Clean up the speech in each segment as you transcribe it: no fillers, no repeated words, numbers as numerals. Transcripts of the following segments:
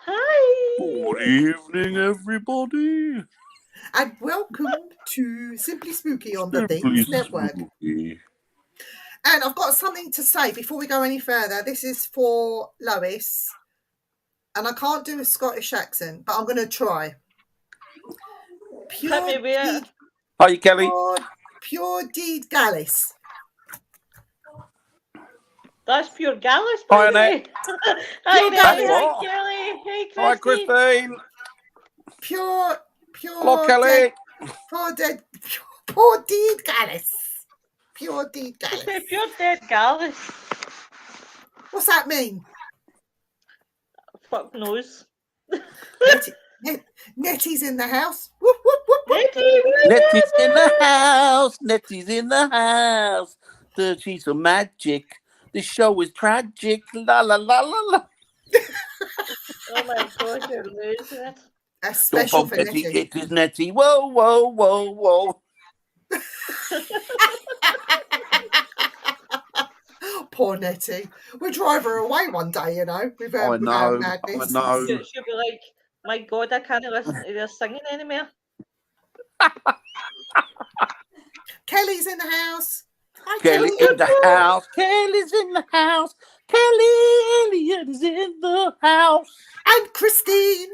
Hi. Good evening, everybody. And welcome to Simply Spooky on the Simply Things Network. Spooky. And I've got something to say before we go any further. This is for Lois. And I can't do a Scottish accent, but I'm going to try. Hit me with it. Hi, Kelly. Pure deed Gallus. That's pure Gallus, Hi, by the way. Annette. Hi, Gallus. Annette. Hi, Kelly. Hey, Hi, Christine. Pure. Hello, Kelly. Poor deed Gallus. Pure deed Gallus. Pure dead Gallus. What's that mean? Fuck knows. Nettie's in the house. Whoop, whoop, whoop, whoop. Nettie's in the house. Nettie's in the house. She's some magic. This show is tragic. La la la la la. Oh my god, you're losing it. A special Don't for Nettie. Nettie. It is Nettie. Whoa, whoa, whoa, whoa. Poor Nettie. We'll drive her away one day, you know, with our madness. I know. She'll be like, my god, I can't listen to their singing anymore. Kelly's in the house. Hi, Kelly in the house. Kelly's in the house. Kelly Elliott is in the house. And Christine.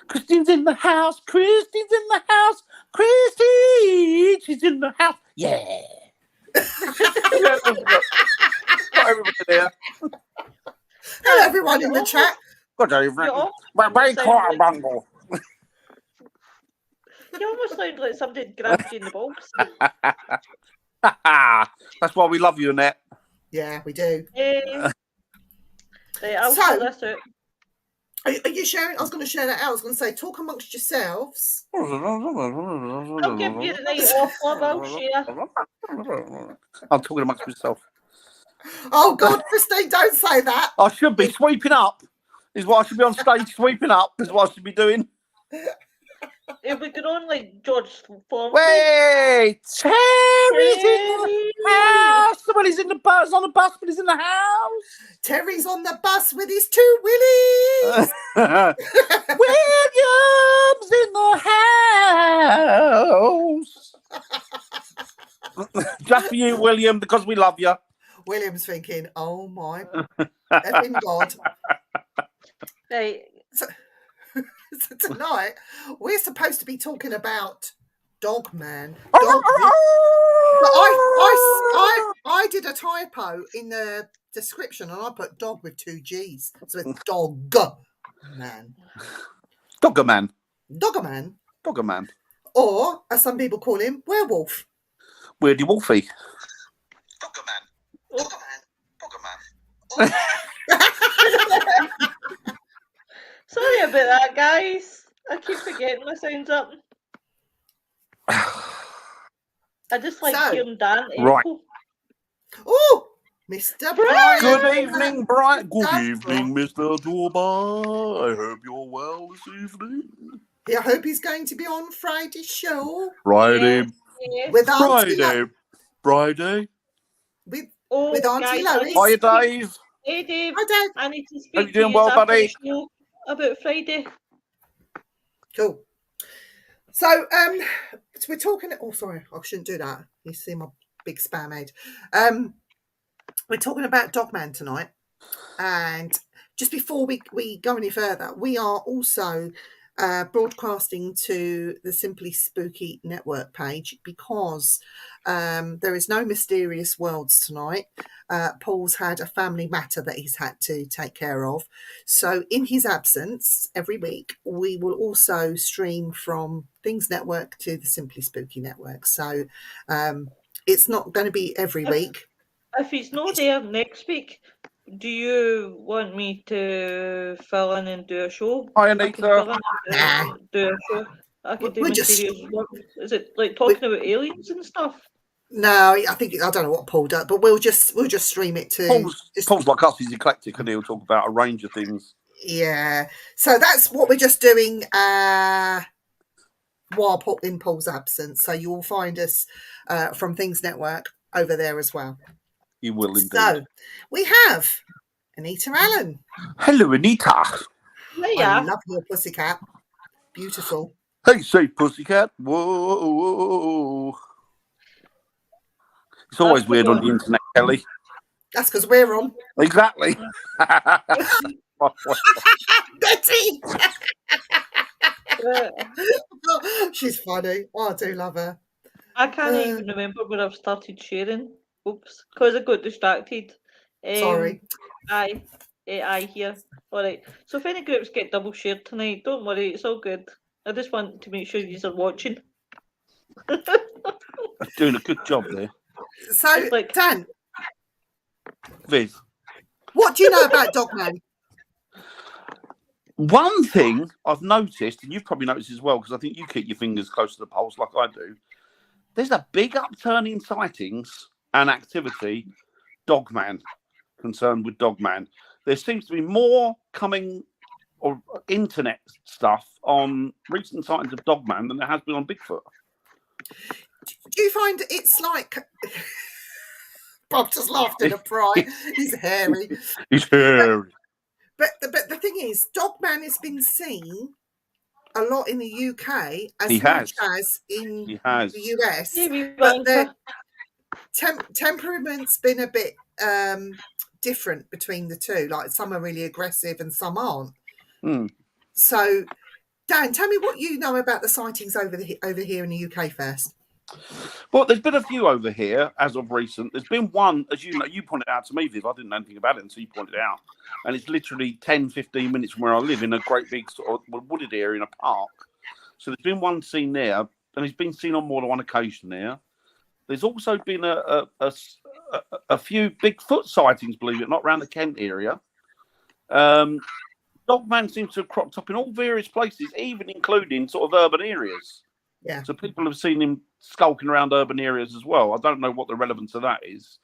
Christine's in the house. Christine's in the house. Christine, she's in the house. Yeah. Got everybody there. Hello, everyone in the chat. Good evening. Very quiet, Bungle. You almost sound like somebody grabbed you in the balls. That's why we love you, Annette. Yeah, we do. Right, I'll So- share this out. Are you sharing? I was going to share that out. I was going to say, talk amongst yourselves. I'll give you the night off, love, I'll share. I'm talking amongst myself. Oh, God, Christine, don't say that. I should be sweeping up. Is what I should be on stage sweeping up. Is what I should be doing. If we could only George Formby. Wait, Terry's in the house. Somebody's in the bus. On the bus, but he's in the house. Terry's on the bus with his two willies. William's in the house. Just for you, William, because we love you. William's thinking, oh, my effing God. Right. So tonight, we're supposed to be talking about Doggman. Oh, But I did a typo in the description and I put dog with 2 G's. So it's Doggman. Doggman. Doggman. Doggman. Or, as some people call him, werewolf. Weirdy Wolfie. Oh. Doggman. Sorry about that, guys. I keep forgetting my sounds up. I just like So, hearing Dan. right. Oh, Mr. Brian. Good evening, Brian. Good That's evening, Mr. Dorba. I hope you're well this evening. I hope he's going to be on Friday's show. Friday. Yeah. With Auntie Friday. with Auntie Lois. Hiya, Dave. Hey, Dave. Hi, Dave. I need to How speak you to doing, you well, after buddy? the show about Friday. Cool. So, we're talking. Oh, sorry, I shouldn't do that. You see my big spam head. We're talking about Doggman tonight, and just before we go any further, we are also broadcasting to the Simply Spooky Network page because there is no mysterious worlds tonight. Paul's had a family matter that he's had to take care of. So in his absence, every week, we will also stream from Things Network to the Simply Spooky Network. So it's not going to be every week. If he's not there next week, do you want me to fill in and do a show? Hi, I can Anita. fill in Nah. and do a show. I can do We're just- mysterious work. Is it like talking about aliens and stuff? No, I don't know what Paul does, but we'll just stream it to. Paul's like us. He's eclectic, and he'll talk about a range of things. Yeah, so that's what we're just doing while in Paul's absence. So you will find us from Things Network over there as well. You will indeed. So we have Anita Allen. Hello, Anita. There you I are. love your pussycat. Beautiful. Hey, say, pussycat. Whoa, whoa. It's always I've weird on the forgotten. internet, Kelly. That's because we're on. Exactly. Betty! Uh, She's funny. Oh, I do love her. I can't even remember where I've started sharing. Oops, because I got distracted. Sorry. Aye, aye here. All right. So if any groups get double shared tonight, don't worry, it's all good. I just want to make sure you are watching. Doing a good job there. So, It's like, Dan, Viv, what do you know about Doggman? one thing I've noticed, and you've probably noticed as well, because I think you keep your fingers close to the pulse like I do, there's a big upturn in sightings and activity, Doggman, concerned with Doggman. There seems to be more coming or internet stuff on recent sightings of Doggman than there has been on Bigfoot. Do you find it's like... Bob just laughed in a pride. He's hairy. He's hairy. But the thing is, Doggman has been seen a lot in the UK as He much has. as in He has. the US. Stevie But the Wonder. temperament's been a bit different between the two. Like some are really aggressive and some aren't. So, Dan, tell me what you know about the sightings over here in the UK first. Well, there's been a few over here as of recent. There's been one, as you know, you pointed out to me, Viv. I didn't know anything about it until you pointed it out. And it's literally 10, 15 minutes from where I live in a great big sort of wooded area in a park. So there's been one seen there, and it's been seen on more than one occasion there. There's also been a few Bigfoot sightings, believe it or not, around the Kent area. Doggman seems to have cropped up in all various places, even including sort of urban areas. Yeah. So people have seen him skulking around urban areas as well. I don't know what the relevance of that is.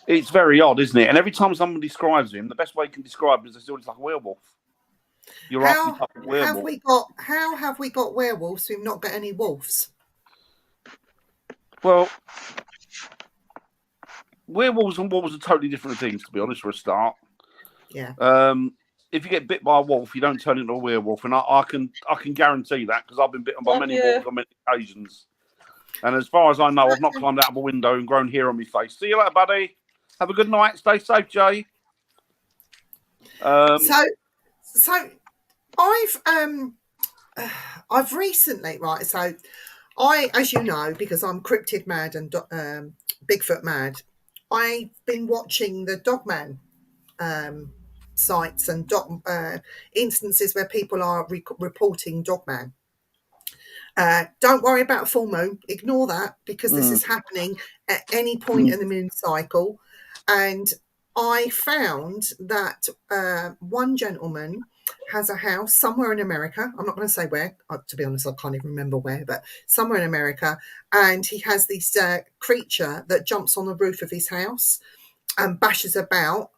It's very odd, isn't it? And every time someone describes him, the best way you can describe him is it's like a werewolf. You're asking for a werewolf. How have we got werewolves? We've not got any wolves. Well, werewolves and wolves are totally different things, to be honest, for a start. Yeah. If you get bit by a wolf, you don't turn into a werewolf, and I can guarantee that because I've been bitten by many wolves on many occasions. And as far as I know, I've not climbed out of a window and grown hair on my face. See you later, buddy. Have a good night. Stay safe, Jay. So I've recently, right. So I, as you know, because I'm cryptid mad and Bigfoot mad, I've been watching the Doggman sites and instances where people are reporting Doggman. Don't worry about a full moon. Ignore that because this is happening at any point in the moon cycle. And I found that one gentleman has a house somewhere in America. I'm not going to say where. To be honest, I can't even remember where, but somewhere in America. And he has this creature that jumps on the roof of his house and bashes about.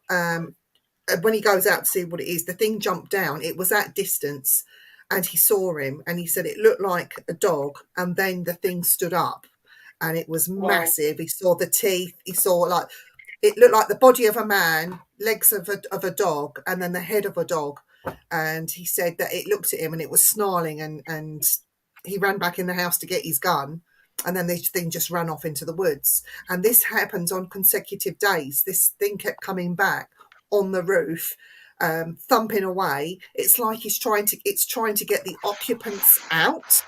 When he goes out to see what it is, the thing jumped down. It was at distance. And he saw him and he said it looked like a dog. And then the thing stood up and it was massive. He saw the teeth. He saw it looked like the body of a man, legs of a dog, and then the head of a dog. And he said that it looked at him and it was snarling and he ran back in the house to get his gun. And then this thing just ran off into the woods. And this happened on consecutive days. This thing kept coming back on the roof. Thumping away. It's like it's trying to get the occupants out.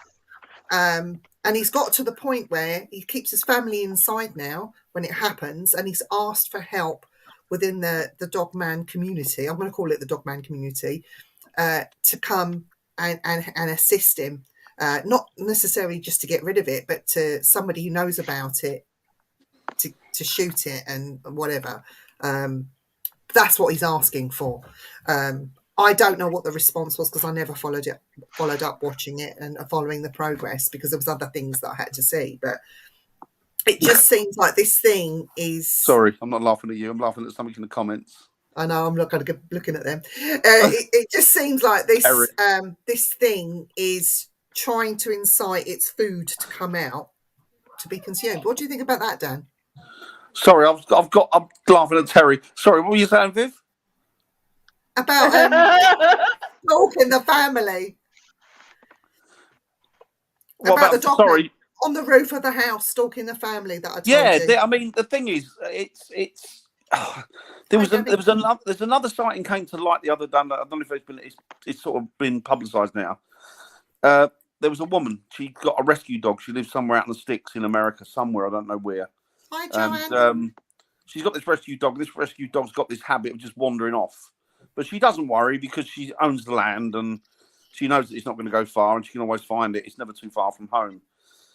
And he's got to the point where he keeps his family inside now when it happens, and he's asked for help within the Doggman community. I'm going to call it the Doggman community to come and assist him. Not necessarily just to get rid of it, but to somebody who knows about it to shoot it and whatever. That's what he's asking for. I don't know what the response was because I never followed up watching it and following the progress because there was other things that I had to see. But it just seems like this thing is... Sorry, I'm not laughing at you. I'm laughing at something in the comments. I know, I'm not going to looking at them. It just seems like this thing is trying to incite its food to come out to be consumed. What do you think about that, Dan? Sorry, I'm laughing at Terry. Sorry, what were you saying, Viv? about stalking the family. What About the about? dog Sorry. on the roof of the house stalking the family that I told Yeah, you. I mean, the thing is, it's. Hi, Gabby. There's another sighting came to light the other day. I don't know if it's sort of been publicised now. There was a woman. She got a rescue dog. She lives somewhere out in the sticks in America, somewhere I don't know where. Hi, And Joanne. she's got this rescue dog. This rescue dog's got this habit of just wandering off, but she doesn't worry because she owns the land and she knows that it's not going to go far, and she can always find it. It's never too far from home.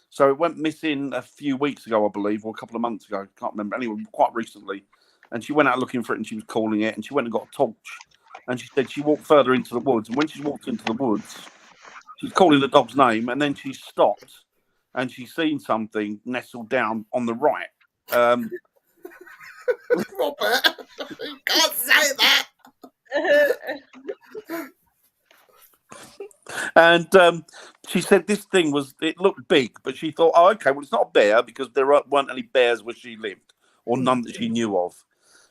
So it went missing a few weeks ago, I believe, or a couple of months ago. Can't remember. Anyway, quite recently. And she went out looking for it, and she was calling it, and she went and got a torch. And she said she walked further into the woods, and when she walked into the woods, she's calling the dog's name, and then she stopped, and she's seen something nestled down on the right. Robert, you can't say that. And she said this thing it looked big, but she thought, oh, okay, well, it's not a bear because there weren't any bears where she lived, or none that she knew of.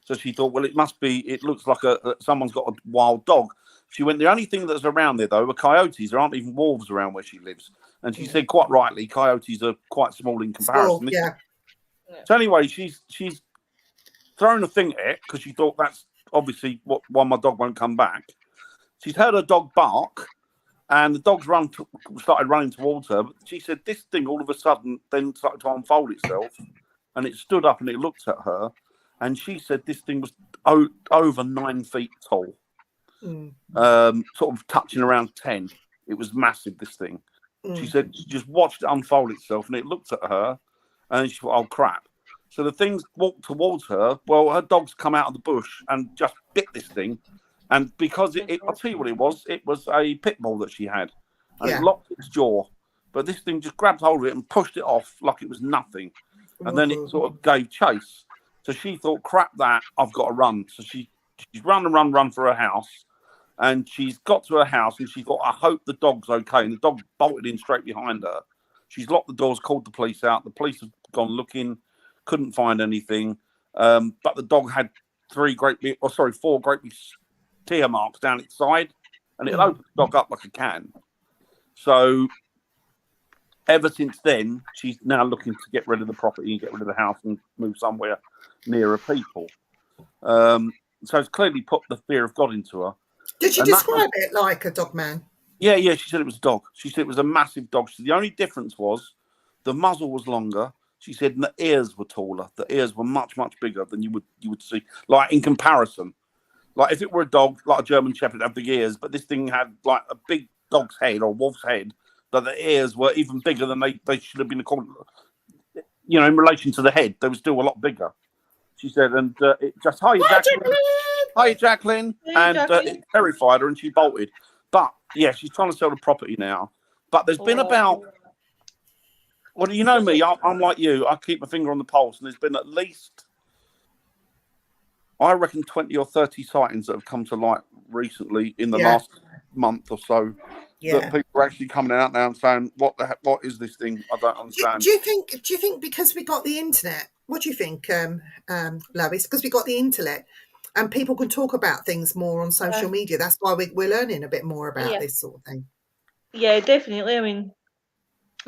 So she thought, well, it looks like someone's got a wild dog. She went, the only thing that's around there, though, are coyotes. There aren't even wolves around where she lives. And she said, quite rightly, coyotes are quite small in comparison. Small, yeah. So anyway, she's thrown a thing at it because she thought that's obviously why my dog won't come back. She's heard her dog bark, and the dog's started running towards her. But she said this thing all of a sudden then started to unfold itself, and it stood up and it looked at her. And she said this thing was over 9 feet tall, sort of touching around 10. It was massive, this thing. She said she just watched it unfold itself, and it looked at her, and she thought, oh, crap. So the thing's walked towards her. Well, her dog's come out of the bush and just bit this thing. And because I'll tell you what it was a pit bull that she had. And it locked its jaw. But this thing just grabbed hold of it and pushed it off like it was nothing. And then it sort of gave chase. So she thought, crap that, I've got to run. So she's run for her house. And she's got to her house and she thought, I hope the dog's okay. And the dog bolted in straight behind her. She's locked the doors, called the police out. The police have gone looking, couldn't find anything. But the dog had 4 great big tear marks down its side. And it opened the dog up like a can. So ever since then, she's now looking to get rid of the property and get rid of the house and move somewhere nearer people. So it's clearly put the fear of God into her. Did she describe it like a dog man? Yeah. She said it was a dog. She said it was a massive dog. She said the only difference was the muzzle was longer. She said the ears were taller. The ears were much, much bigger than you would see. Like in comparison, like if it were a dog, like a German Shepherd, had big ears, but this thing had like a big dog's head or wolf's head, that the ears were even bigger than they should have been called. You know, in relation to the head, they were still a lot bigger. She said, and it just Hi, Jacqueline. And it terrified her and she bolted. But, yeah, she's trying to sell the property now. But there's been about, well, you know me, I'm like you. I keep my finger on the pulse. And there's been at least, I reckon, 20 or 30 sightings that have come to light recently in the last month or so. Yeah. That people are actually coming out now and saying, what is this thing? I don't understand. Do you think because we got the internet, what do you think, Lois? Because we got the internet and people can talk about things more on social media. That's why we're learning a bit more about this sort of thing. Yeah, definitely. I mean,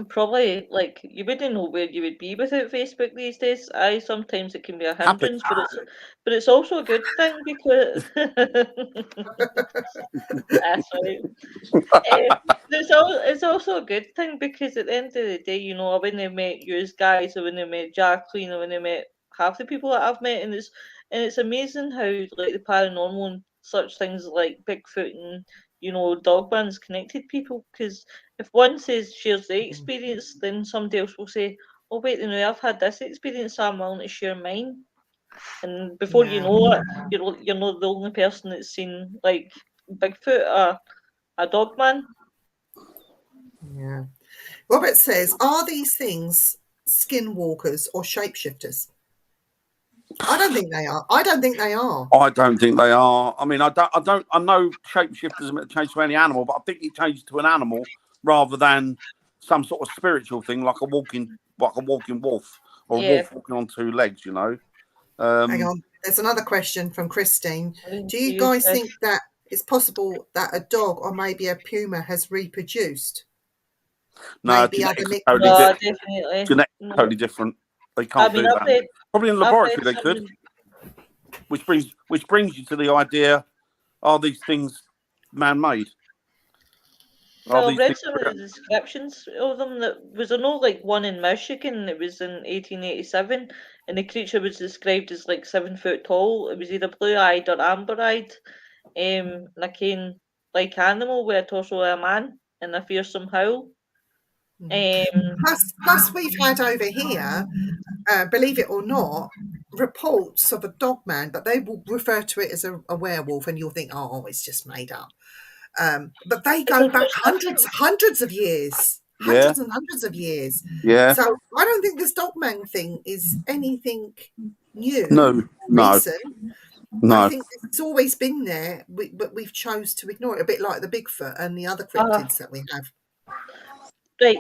probably, like, you wouldn't know where you would be without Facebook these days. Sometimes it can be a hindrance, but it's also a good thing because that's right. It's also a good thing because at the end of the day, you know, I wouldn't have met you guys, I wouldn't have met Jacqueline, I wouldn't have met half the people that I've met, and it's amazing how like the paranormal and such things like Bigfoot and, you know, Doggman's connected people, because if one shares the experience, then somebody else will say, oh wait, you know, I've had this experience, so I'm willing to share mine. And before you know it, you're not the only person that's seen like Bigfoot, a Doggman. Yeah. Robert says, are these things skinwalkers or shapeshifters? I don't think they are. I don't think they are. I mean, I know shapeshifters are changed to any animal, but I think it changes to an animal rather than some sort of spiritual thing like a walking wolf or a wolf walking on 2 legs, you know. Hang on. There's another question from Christine. Do you guys think that it's possible that a dog or maybe a puma has reproduced. No, Maybe other genetics nicknames. totally No, different. definitely. Genetics No. totally different. They I can't mean, do I've that. read, Probably in a I've laboratory read they could. some. Which brings you to the idea: are these things man-made? Are Well, I've these read things some of real? the descriptions of them. That was there no like one in Michigan. It was in 1887, and the creature was described as like 7 foot tall. It was either blue-eyed or amber-eyed, and a cane-like animal with a torso of a man and a fearsome howl. Plus, we've had over here, believe it or not, reports of a dog man, but they will refer to it as a werewolf, and you'll think, oh, it's just made up. But they go back hundreds of years, Yeah. hundreds and hundreds of years. Yeah. So I don't think this dogman thing is anything new, No. recent. No. I think it's always been there, but we've chose to ignore it, a bit like the Bigfoot and the other cryptids that we have. Right,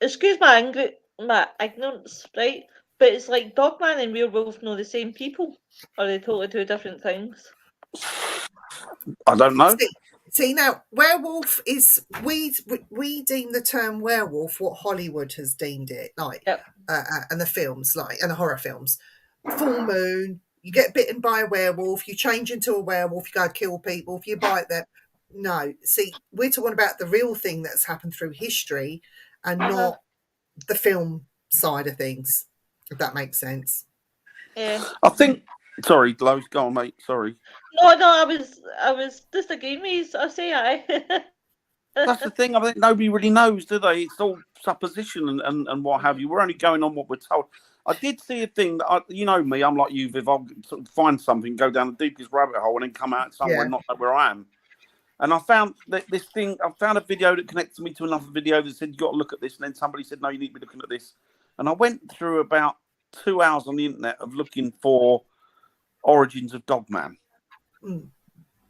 excuse my ignorance, right? But it's like Dogman and Werewolf know the same people. Or are they totally two different things? I don't know. See now, werewolf is we deem the term werewolf what Hollywood has deemed it, like, Yep. and the films, like, and the horror films. Full moon, you get bitten by a werewolf, you change into a werewolf, you go kill people. If you bite them, no. See, we're talking about the real thing that's happened through history, and not the film side of things. If that makes sense. Yeah. I think. Sorry, Lowe's, go on, mate. Sorry. No, I was just agreeing with you. I say aye. That's the thing. I think nobody really knows, do they? It's all supposition and what have you. We're only going on what we're told. I did see a thing that you know me. I'm like you, Viv. I'll sort of find something, go down the deepest rabbit hole, and then come out somewhere and not know where I am. And I found this thing. I found a video that connected me to another video that said you got to look at this. And then somebody said, no, you need to be looking at this. And I went through about 2 hours on the internet of looking for origins of Dogman.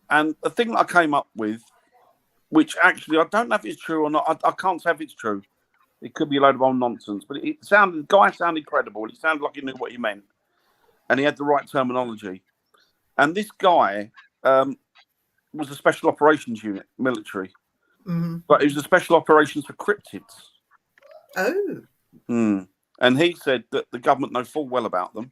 And the thing that I came up with, which actually I don't know if it's true or not. I can't say if it's true. It could be a load of old nonsense, but the guy sounded credible. He sounded like he knew what he meant, and he had the right terminology. And this guy was a special operations unit, military, but it was a special operations for cryptids. Oh. And he said that the government know full well about them.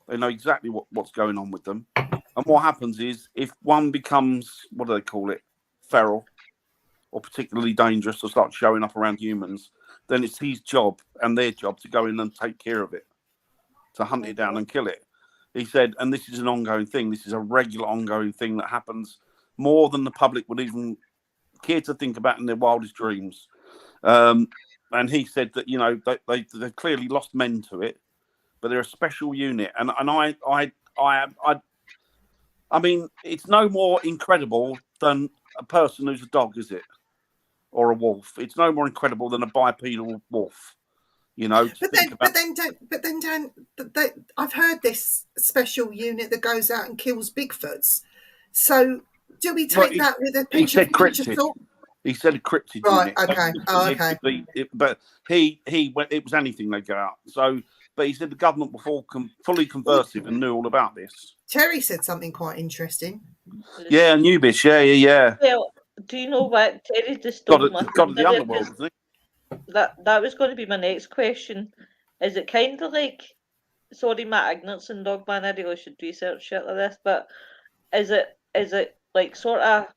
They know exactly what's going on with them. And what happens is, if one becomes, what do they call it, feral, or particularly dangerous, or start showing up around humans, then it's his job and their job to go in and take care of it, to hunt it down and kill it. He said, and this is an ongoing thing. This is a regular ongoing thing that happens more than the public would even care to think about in their wildest dreams. And he said that, you know, they've clearly lost men to it, but they're a special unit. And I mean, it's no more incredible than a person who's a dog, is it? Or a wolf. It's no more incredible than a bipedal wolf. You know. But then, I've heard this special unit that goes out and kills Bigfoots. So do we take that with a pinch of salt? He said a cryptid right, unit. Okay. Oh, okay. But he went. It was anything they go out. So, but he said the government were fully conversive and knew all about this. Terry said something quite interesting. Yeah, Anubis. Yeah. Well, do you know what? Terry just stole my God of the underworld, wasn't he? That was going to be my next question. Is it kind of like, sorry, my ignorance in Dogman, I really should research shit like this, but is it like sort of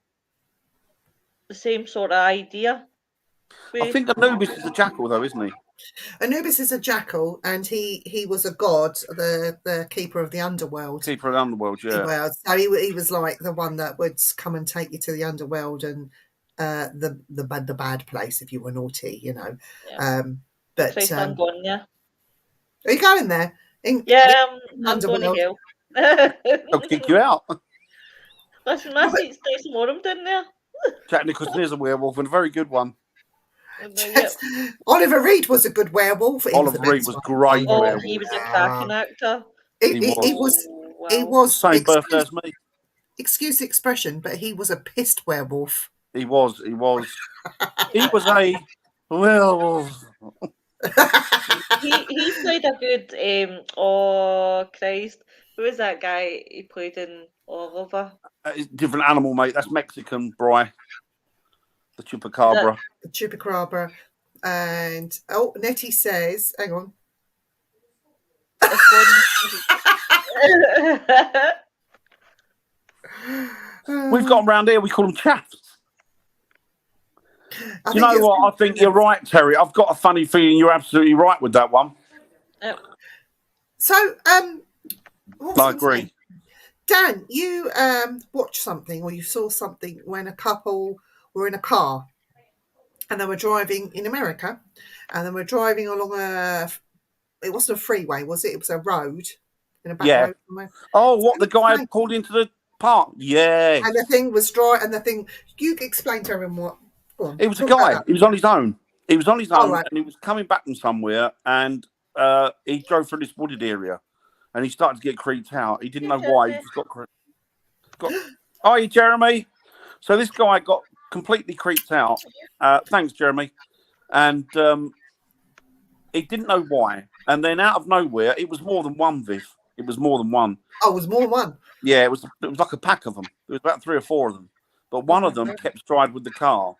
the same sort of idea? I think Anubis is a jackal, though, isn't he? Anubis is a jackal, and he was a god, the keeper of the underworld. Keeper of the underworld, yeah. So he was like the one that would come and take you to the underworld and the bad place if you were naughty, you know. Yeah. But I'm going, yeah. Are you going there? I'm going to hell. I'll kick you out. Listen, my seat's nice and warm down there. Jack Nicholson is a werewolf, and a very good one. Yes. Oliver Reed was a good werewolf. Oliver Reed was great. Oh, he was a cracking actor. He was. Same birthday as me. Excuse the expression, but he was a pissed werewolf. He was. He was a werewolf. he played a good. Oh Christ! Who is that guy? He played in Oliver. It's a different animal, mate. That's Mexican, Bry. The chupacabra. The chupacabra. And Nettie says, hang on. We've got them around here. We call them chaffs. Do you know what? I think you're right, Terry. I've got a funny feeling you're absolutely right with that one. Yep. So, I agree. Dan, you watched something or you saw something when a couple were in a car and they were driving in America and they were driving along it wasn't a freeway, was it? It was a road. In a back road somewhere. Oh, what? The guy had pulled into the park? Yeah. And the thing was dry and the thing, you explained to him what? Go on. It was a guy. He was on his own. He was on his own right. and he was coming back from somewhere and he drove through this wooded area and he started to get creeped out. He didn't know why. He just got Hi, Jeremy. So this guy got completely creeped out. Thanks, Jeremy. And he didn't know why. And then out of nowhere, it was more than one, Viv. It was more than one. Oh, it was more than one? Yeah, it was like a pack of them. There was about 3 or 4 of them. But one of them kept stride with the car.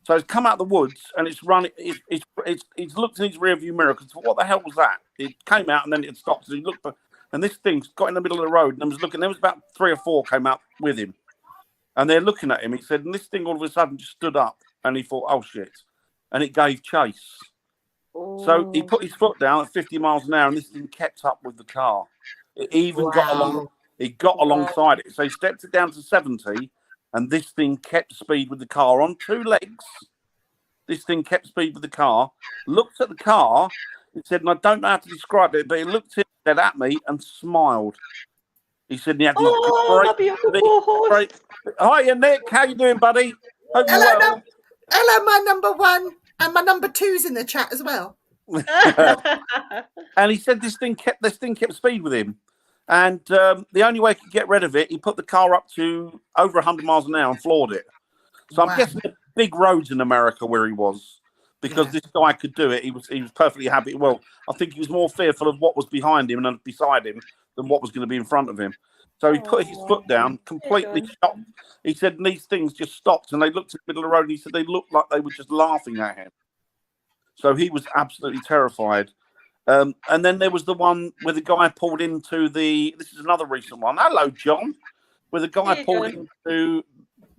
So it's come out of the woods and it's running. It's looked in his rearview mirror because what the hell was that? It came out and then it stopped. And he looked, and this thing got in the middle of the road and was looking. There was about 3 or 4 came out with him, and they're looking at him. He said, and this thing all of a sudden just stood up, and he thought, oh shit, and it gave chase. So he put his foot down at 50 miles an hour, and this thing kept up with the car. It even got along. It got alongside it. So he stepped it down to 70. And this thing kept speed with the car on 2 legs. This thing kept speed with the car. Looked at the car. He said, and I don't know how to describe it, but he looked at me and smiled. He said, he had great. Hiya, Nick. How you doing, buddy? Hope you're well. Hello, my number 1 and my number 2's in the chat as well. And he said this thing kept speed with him. And the only way he could get rid of it, he put the car up to over 100 miles an hour and floored it. So I'm guessing the big roads in America where he was, because this guy could do it. He was perfectly happy. Well, I think he was more fearful of what was behind him and beside him than what was going to be in front of him. So he put his foot down, completely stopped. He said, and these things just stopped, and they looked at the middle of the road, and he said they looked like they were just laughing at him. So he was absolutely terrified. And then there was the one where the guy pulled into this is another recent one. Hello, John. Where the guy pulled into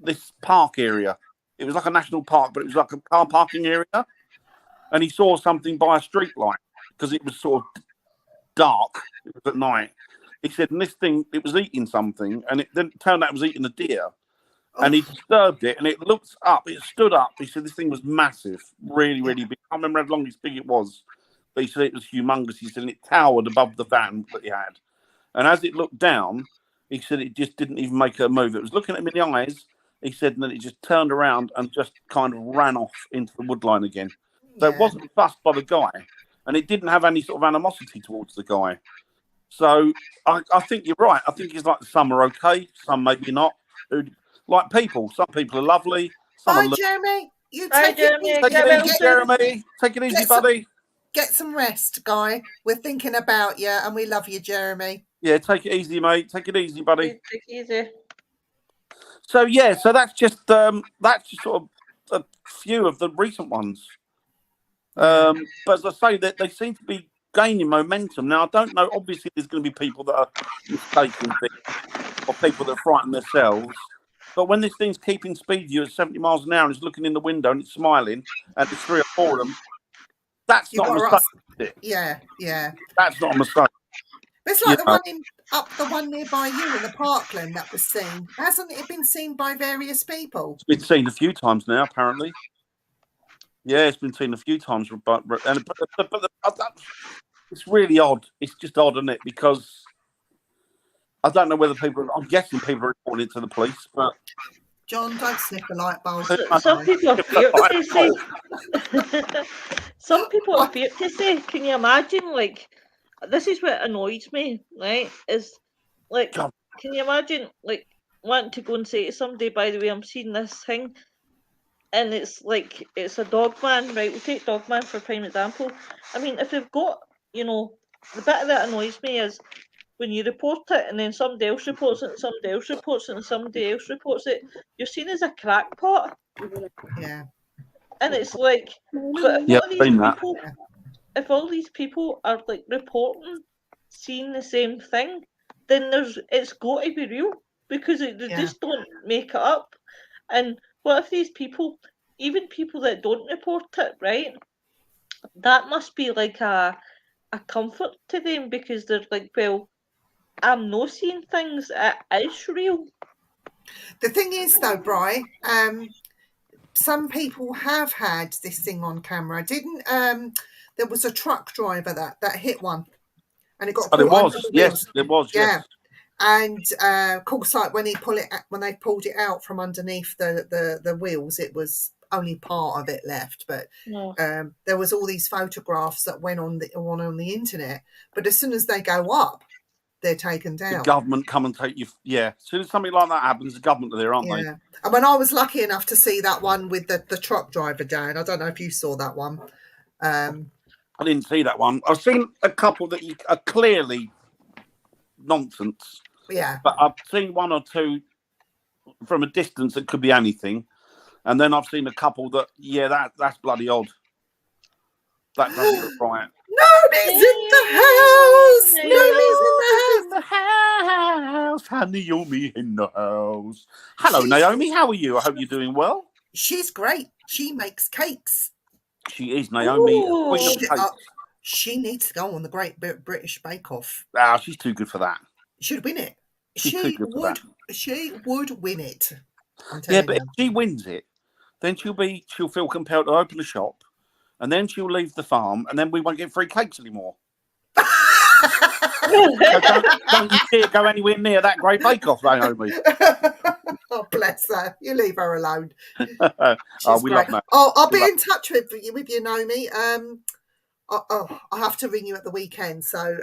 this park area. It was like a national park, but it was like a car parking area. And he saw something by a street light because it was sort of dark. It was at night. He said, and this thing, it was eating something, and it then turned out it was eating a deer. And he disturbed it, and it looked up. It stood up. He said this thing was massive, really, really big. I can't remember how long this big it was. But he said it was humongous. He said it towered above the van that he had. And as it looked down, he said it just didn't even make a move. It was looking at him in the eyes. He said, and then it just turned around and just kind of ran off into the woodline again. So it wasn't fussed by the guy. And it didn't have any sort of animosity towards the guy. So I think you're right. I think it's like some are okay, some maybe not. Like people. Some people are lovely. Some are Jeremy. Take it easy, Jeremy. Take it easy, buddy. Get some rest, guy. We're thinking about you and we love you, Jeremy. Yeah, take it easy, mate. Take it easy, buddy. Take it easy. So that's just sort of a few of the recent ones. But as I say, that they seem to be gaining momentum. Now I don't know, obviously there's gonna be people that are mistaken things or people that frighten themselves. But when this thing's keeping speed you at 70 miles an hour and it's looking in the window and it's smiling and there's 3 or 4 of them, that's not a mistake. Yeah. That's not a mistake. It's like the one nearby you in the Parkland that was seen. Hasn't it been seen by various people? It's been seen a few times now, apparently. Yeah, it's been seen a few times. But it's really odd. It's just odd, isn't it? Because I don't know whether I'm guessing people are reporting it to the police, but... John, don't sniff a light bulb. Some people are feared to say. Some people are feared to say. Can you imagine? Like, this is what annoys me, right? Is like, can you imagine, like, wanting to go and say to somebody, by the way, I'm seeing this thing, and it's like it's a Doggman, right? We'll take Doggman for prime example. I mean, if they've got, the bit that annoys me is when you report it and then somebody else reports it and somebody else reports it and somebody else reports it, you're seen as a crackpot. Yeah. And it's like, but if Yeah, all these seen that. people, if all these people are like reporting, seeing the same thing, then it's got to be real because they just don't make it up. And what if these people, even people that don't report it, right? That must be like a comfort to them because they're like, well, I'm not seeing things. It is real. The thing is, though, Bri, some people have had this thing on camera. Didn't there was a truck driver that hit one, and it got But caught it was, under the yes, wheels. it was, Yeah. yes. And of course, like when they pulled it out from underneath the wheels, it was only part of it left. But there was all these photographs that went on the internet. But as soon as they go up, they're taken down. The government come and take you. Yeah, as soon as something like that happens, the government are there, aren't they? Yeah. And when I was lucky enough to see that one with the truck driver down, I don't know if you saw that one. I didn't see that one. I've seen a couple that are clearly nonsense. Yeah. But I've seen one or two from a distance that could be anything. And then I've seen a couple that, that's bloody odd. That doesn't look right. Nobody's in the house. Nobody's in the house. Naomi in the house. Hello, Naomi. How are you? I hope you're doing well. She's great. She makes cakes. She is, Naomi. She needs to go on the Great British Bake Off. Ah, she's too good for that. She'd win it. She would win it. Yeah, but if she wins it, then she'll feel compelled to open a shop, and then she'll leave the farm, and then we won't get free cakes anymore. So don't you dare go anywhere near that Great Bake Off, Naomi. Oh, bless her. You leave her alone. We love that. I'll be in touch with you, Naomi. I'll have to ring you at the weekend. So,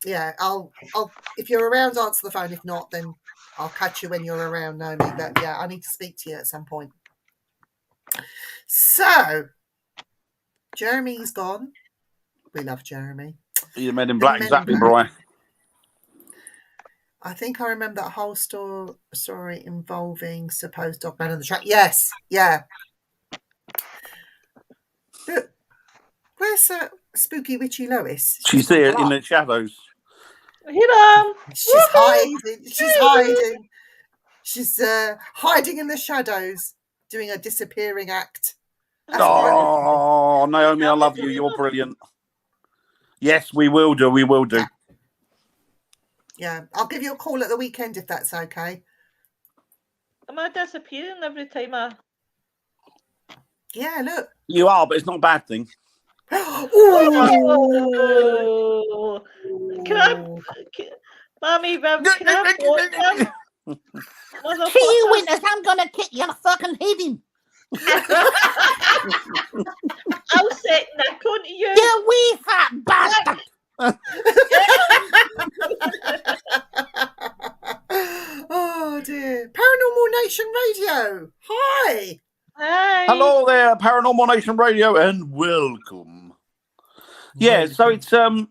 yeah, I'll if you're around, answer the phone. If not, then I'll catch you when you're around, Naomi. But yeah, I need to speak to you at some point. So, Jeremy's gone. We love Jeremy. The Men in Black, exactly, Brian. I think I remember that whole story involving supposed Doggman on the track. Yes, yeah. But where's Spooky Witchy Lois? She's there in the shadows. Hit him! She's hiding. She's hiding. She's hiding in the shadows, doing a disappearing act. Oh, Naomi, I love you. You're brilliant. Yes, we will do. We will do. Yeah, I'll give you a call at the weekend if that's okay. Am I disappearing every time I... Yeah, look. You are, but it's not a bad thing. Oh. Mommy, Rev, can I watch them? See you, Winters, I'm going to kick you and fucking hit him. I'll set Nick onto you. You wee fat bastard. Oh dear. Paranormal Nation Radio. Hi. Hi. Hello there, Paranormal Nation Radio, and welcome. Yeah, so it's Mr.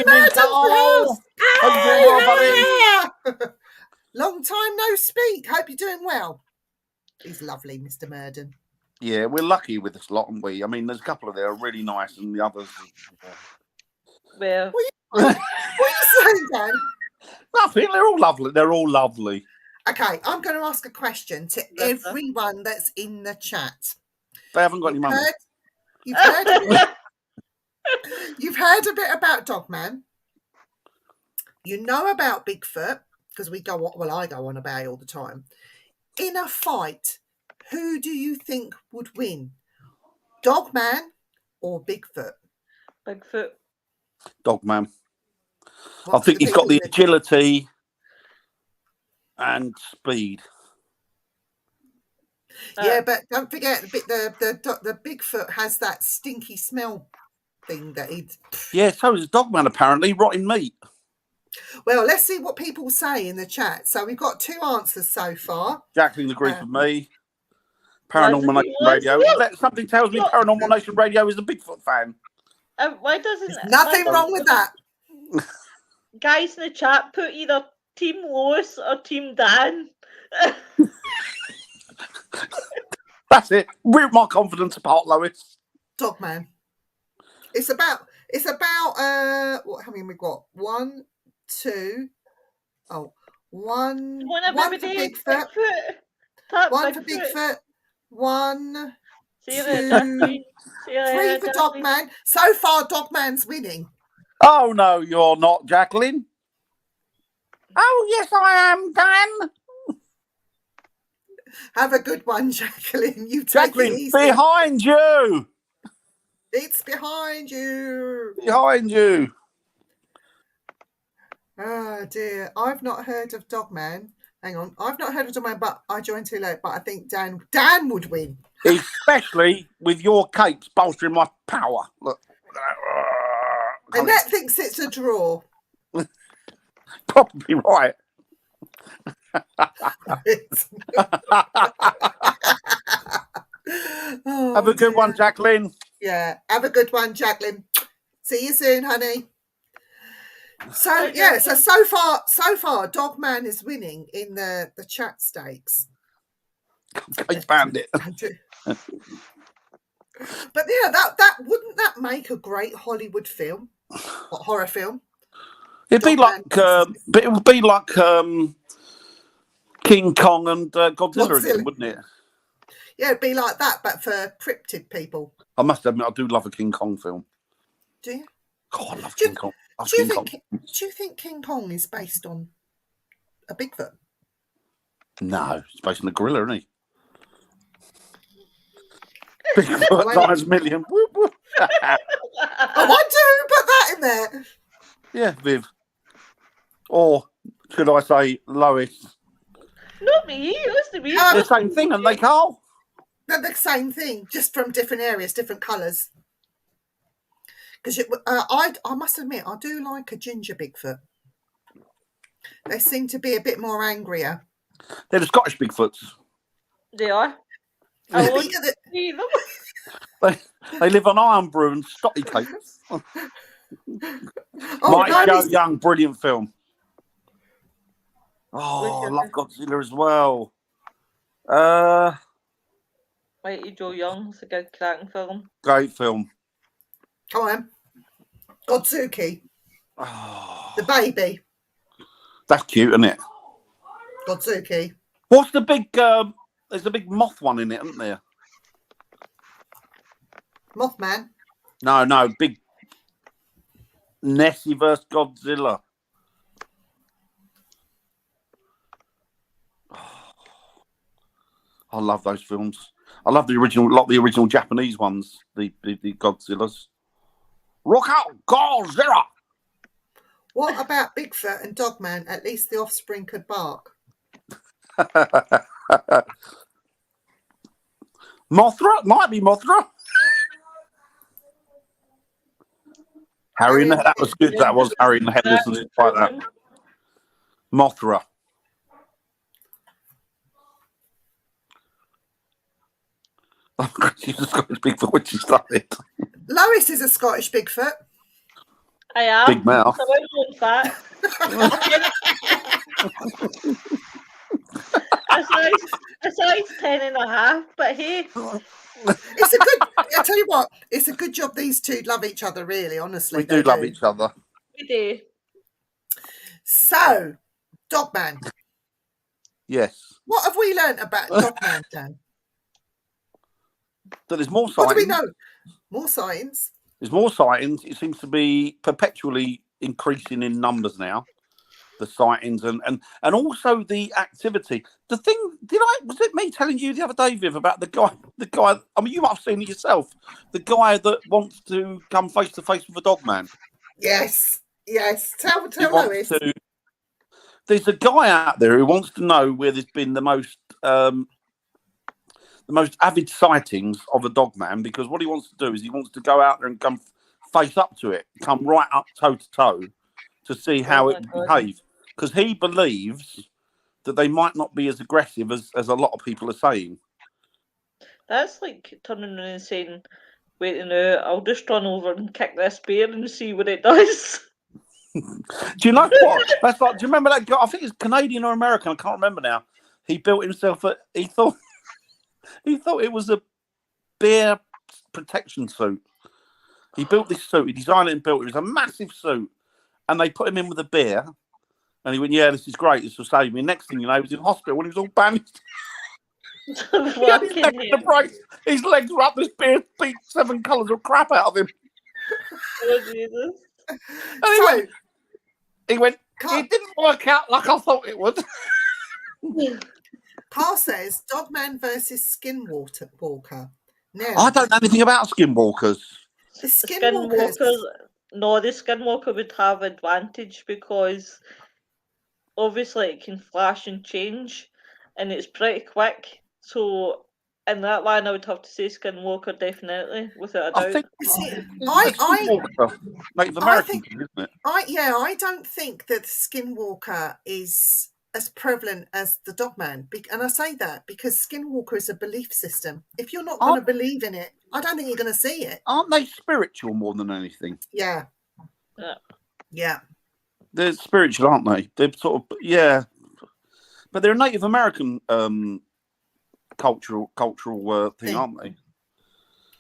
Murden's house. Long time no speak. Hope you're doing well. He's lovely, Mr. Murden. Yeah, we're lucky with this lot, aren't we? I mean, there's a couple of there are really nice, and the others. Well, what are you saying, Dan? Nothing. They're all lovely. They're all lovely. Okay, I'm going to ask a question to everyone that's in the chat. They haven't got any money. You've heard a bit about Doggman. You know about Bigfoot because I go on about it all the time. In a fight, who do you think would win? Doggman or Bigfoot? Bigfoot. Doggman. I think he's got the agility and speed. Yeah, but don't forget the Bigfoot has that stinky smell thing that he'd. Yeah, so does Doggman apparently, rotten meat. Well, let's see what people say in the chat. So we've got two answers so far. Jacqueline agrees with me. Paranormal Nation Radio. Something tells me Paranormal Nation Radio is a Bigfoot fan. Why doesn't There's nothing why wrong with that. guys in the chat put either Team Lois or Team Dan? That's it. Rip my confidence apart, Lois. Dogman. It's about what, how many we got? One, two, oh, one for Bigfoot. One for Bigfoot. One, two, three for Dogman. So far, Dogman's winning. Oh no, you're not, Jacqueline. Oh, yes, I am, Dan. Have a good one, Jacqueline. You take Jacqueline, it easy. behind you. It's behind you. Behind you. Oh dear. I've not heard of Dogman. Hang on. I've not heard of Dogman, but I joined too late. But I think Dan would win. Especially with your capes bolstering my power. Look. Annette thinks it's a draw. Probably right. Oh, Have a good one, Jacqueline. Yeah, have a good one, Jacqueline. See you soon, honey. So yeah, so far, Dogman is winning in the chat stakes. I found it. But yeah, that wouldn't that make a great Hollywood film, or horror film? It'd be like, but it would be like King Kong and Godzilla again, wouldn't it? Yeah, it'd be like that, but for cryptid people. I must admit, I do love a King Kong film. Do you? Oh, I love King Kong. Do you think King Kong is based on a Bigfoot? No, it's based on a gorilla, isn't he? Bigfoot times million. Whoop, whoop. Oh, I do put that in there. Yeah, Viv. Or should I say Lois? Not me. What's the me? The same thing, aren't they, Carl? They're the same thing, just from different areas, different colours. Because I must admit, I do like a ginger Bigfoot. They seem to be a bit more angrier. They're the Scottish Bigfoots. They are. I I think won't that- see them. They live on iron brew and stotty cakes. Oh, Mike Joe nice. Young, brilliant film. Oh, I love Godzilla as well. Mighty Joe Young. It's a good cracking film. Great film. Come on. Godzuki. Oh, The baby. that's cute, isn't it? Godzuki. What's the big? There's a big moth one in it, isn't there? Mothman. No, big Nessie versus Godzilla. I love those films. I love the original Japanese ones, the Godzillas. Rock out, Godzilla! What about Bigfoot and Dogman? At least the offspring could bark. Mothra? Might be Mothra. Harry and the that was good. That was Harry and the Headless and shit like that. Mothra. She's a Scottish Bigfoot when she started. Lois is a Scottish Bigfoot. I am. Big mouth. So I'm on fat. a size 10.5, but hey. It's a good. I tell you what, it's a good job these two love each other. Really, honestly, We do love each other. We do. So, Dogman. Yes. What have we learnt about Dogman, Dan? So there's more sightings. What do we know? More sightings. There's more sightings. It seems to be perpetually increasing in numbers now. The sightings and also the activity. The thing, was it me telling you the other day, Viv, about the guy? I mean, you might have seen it yourself. The guy that wants to come face to face with a Dogman. Yes. Tell Lois. There's a guy out there who wants to know where there's been the most avid sightings of a Dogman, because what he wants to do is he wants to go out there and come face up to it, come right up toe to toe to see how it behaves. Because he believes that they might not be as aggressive as a lot of people are saying. That's like turning around and saying waiting out. I'll just run over and kick this bear and see what it does. Do you know what? That's like. Do you remember that guy? I think it's Canadian or American. I can't remember now. He built himself a. He thought it was a bear protection suit. He built this suit. He designed it and built it. It was a massive suit, and they put him in with a bear. And he went, "Yeah, this is great. This will save me." Next thing you know, he was in hospital when he was all bandaged. His legs were up. This bear beat 7 colours of crap out of him. Oh, Jesus. And he went, it didn't work out like I thought it would. Carl says Dogman versus Skinwalker. Now, I don't know anything about skinwalkers. The Skinwalkers. No, the Skinwalker would have advantage because obviously it can flash and change, and it's pretty quick. So in that line, I would have to say Skinwalker definitely, without a doubt. I think Skinwalker, Native American, isn't it? I don't think that Skinwalker is as prevalent as the Dogman, and I say that because Skinwalker is a belief system. If you're not going to believe in it, I don't think you're going to see it. Aren't they spiritual more than anything? Yeah. They're spiritual, aren't they? They're sort of but they're a Native American cultural thing, aren't they?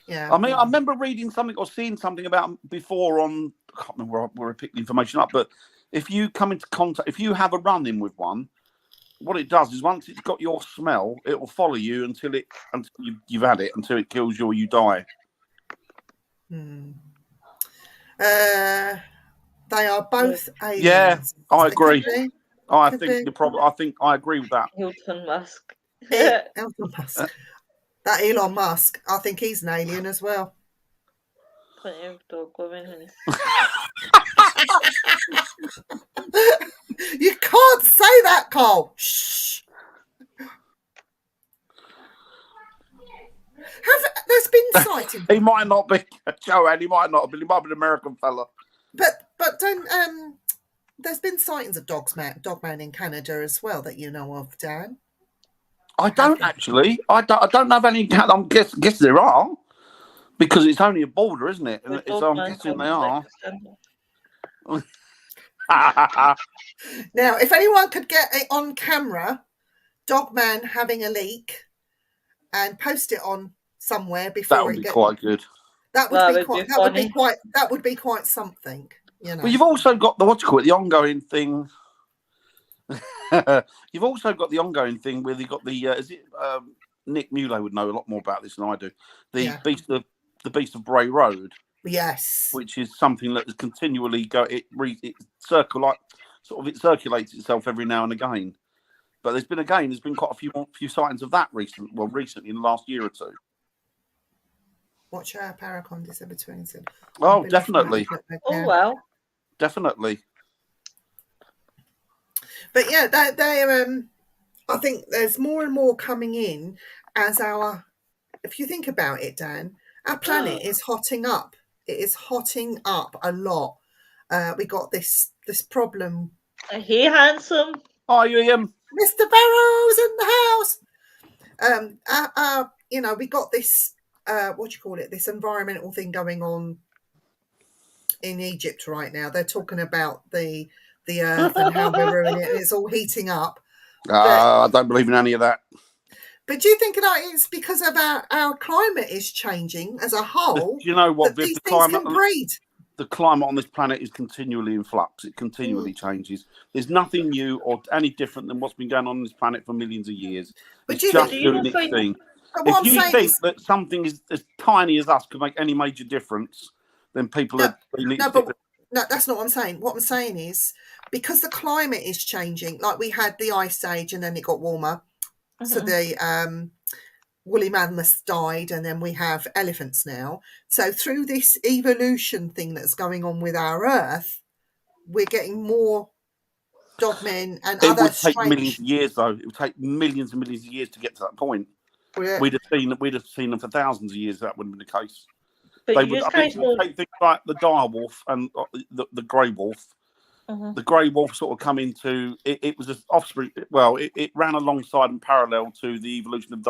Yeah. I mean, I remember reading something or seeing something about them before on. I can't remember where I picked the information up, but if you come into contact, if you have a run-in with one, what it does is once it's got your smell, it will follow you until you've had it, until it kills you or you die. They are both aliens. Yeah, I agree. I agree with that. Elon Musk. Elon Musk. That Elon Musk, I think he's an alien as well. Plenty of dog women. You can't say that, Carl. Shh. There's been sightings. He might not be Joanne. He might not have been. He might be an American fella. But don't. There's been sightings of Dogman in Canada as well that you know of, Dan. I don't actually. I don't know of any. I'm guess there are, because it's only a border, isn't it? And so I'm guessing they are. Now, if anyone could get it on camera, Dogman having a leak, and post it on somewhere before that would be quite good. That would be quite something. You know. Well, you've also got the the ongoing thing. You've also got the ongoing thing where you got the Nick Mulo would know a lot more about this than I do. The Beast of Bray Road. Yes, which is something that is continually it circulates itself every now and again. But there's been quite a few sightings of that recently in the last year or two. Watch our Paracon December 20th. Oh, definitely. Oh wow, definitely. But yeah, they're. I think there's more and more coming in as if you think about it, Dan, our planet is hotting up. It is hotting up a lot. We got this problem. Hey, handsome. Are you him? Mr. Barrow's in the house. We got this. This environmental thing going on in Egypt right now. They're talking about the earth and how we're ruining it, and it's all heating up. I don't believe in any of that. But do you think that it's because of our climate is changing as a whole? Do you know what? These things can breed. The climate on this planet is continually in flux. It continually changes. There's nothing new or any different than what's been going on this planet for millions of years. It's just doing its thing. If you think that something as tiny as us could make any major difference, then people are... No, that's not what I'm saying. What I'm saying is, because the climate is changing, like we had the ice age and then it got warmer. So the woolly mammoths died and then we have elephants now. So through this evolution thing that's going on with our Earth, we're getting more dogmen and other strange... It would take millions of years, though. It would take millions and millions of years to get to that point. Yeah. We'd have seen them for thousands of years. That wouldn't have been the case. But take things like the dire wolf and the grey wolf. the grey wolf sort of come into it. It was an offspring. Well, it ran alongside and parallel to the evolution of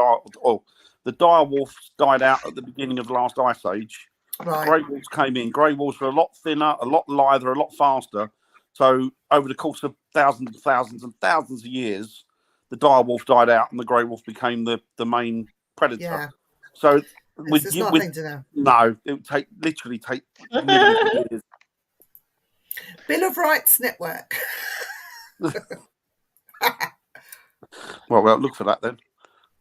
the dire wolves died out at the beginning of the last ice age. Right. Grey wolves came in. Grey wolves were a lot thinner, a lot lither, a lot faster. So over the course of thousands and thousands and thousands of years, the dire wolf died out and the grey wolf became the main predator. Yeah. So There's nothing to know. no, it would literally take millions of years. Bill of Rights Network. Well, look for that then.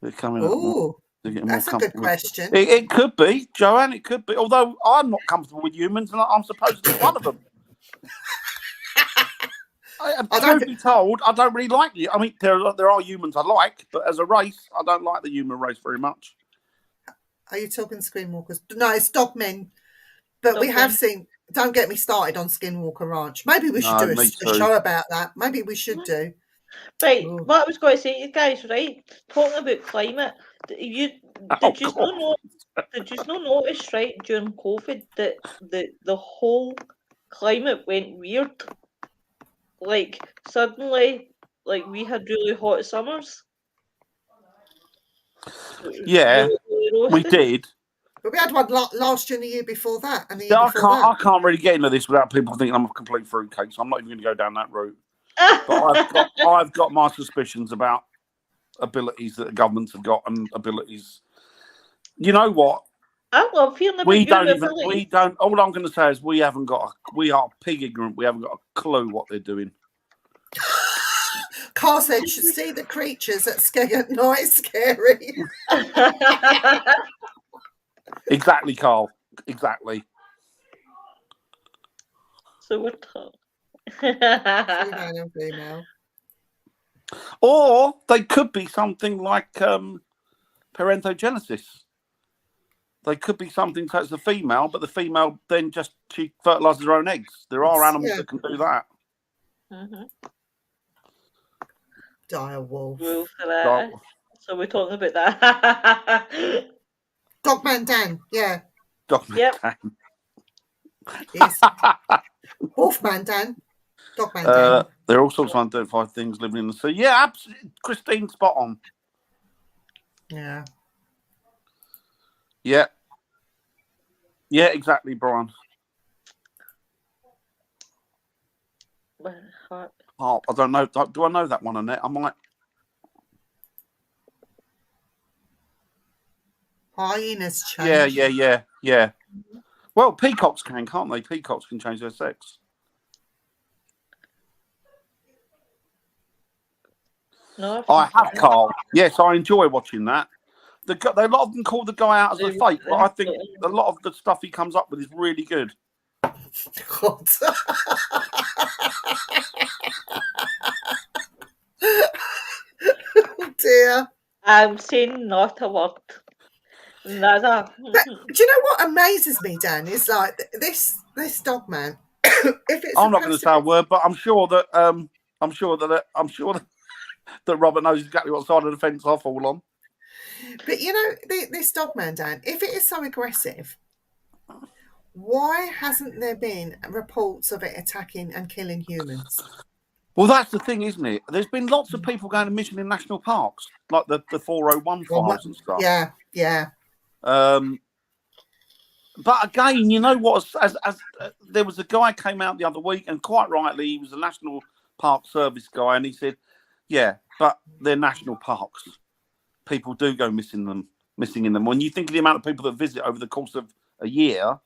They're coming up. Oh, They're getting that's more a good comfortable. question. It could be, Joanne. It could be. Although I'm not comfortable with humans, and I'm supposedly one of them. Truth be told, I don't really like you. I mean, there are humans I like, but as a race, I don't like the human race very much. Are you talking Skinwalkers? No, it's Doggmen. But we Doggmen. have seen. Don't get me started on Skinwalker Ranch. Maybe we should do a show about that. Maybe we should do. Right, Ooh. what I was going to say to you guys, right? Talking about climate, did you not notice, right, during COVID that the whole climate went weird? Like suddenly, like we had really hot summers. Yeah, we did. But we had one last year and the year before that, and the year Yeah, before that. I can't really get into this without people thinking I'm a complete fruitcake, so I'm not even going to go down that route. But I've got my suspicions about abilities that the governments have got and abilities. You know what? I love hearing about We your don't. abilities. All I'm going to say is we are pig ignorant. We haven't got a clue what they're doing. Carl said, "Should see the creatures that scare at night. Scary." Exactly, Carl. Exactly. So we're tough. Female and female. Or they could be something like parentogenesis. They could be something so it's a female, but the female then she fertilizes her own eggs. There are animals that can do that. Mm-hmm. Dire wolf. So we're talking about that. Dogman Dan, yeah. Dogman Dan. Yes. Wolfman Dan. Dogman Dan. There are all sorts of unidentified things living in the sea. Yeah, absolutely. Christine, spot on. Yeah. Yeah. Yeah, exactly, Brian. Oh, I don't know. Do I know that one, Annette? I might. Hyenas change. Yeah. Well, peacocks can't they? Peacocks can change their sex. No, I have, Carl. Yes, I enjoy watching that. A lot of them call the guy out as a fake, but I think a lot of the stuff he comes up with is really good. God. Oh dear. I'm saying not a word. Nada. But do you know what amazes me, Dan? Is like this Dogman. If it's I'm not going to say a word, but I'm sure that that Robert knows exactly what side of the fence I fall on. But you know, this Dogman, Dan, if it is so aggressive, why hasn't there been reports of it attacking and killing humans? Well, that's the thing, isn't it? There's been lots of people going to mission in national parks, like the 401 files and stuff. Yeah. But again, you know what? As there was a guy came out the other week, and quite rightly, he was a National Park Service guy, and he said, "Yeah, but they're national parks. People do go missing in them. When you think of the amount of people that visit over the course of a year."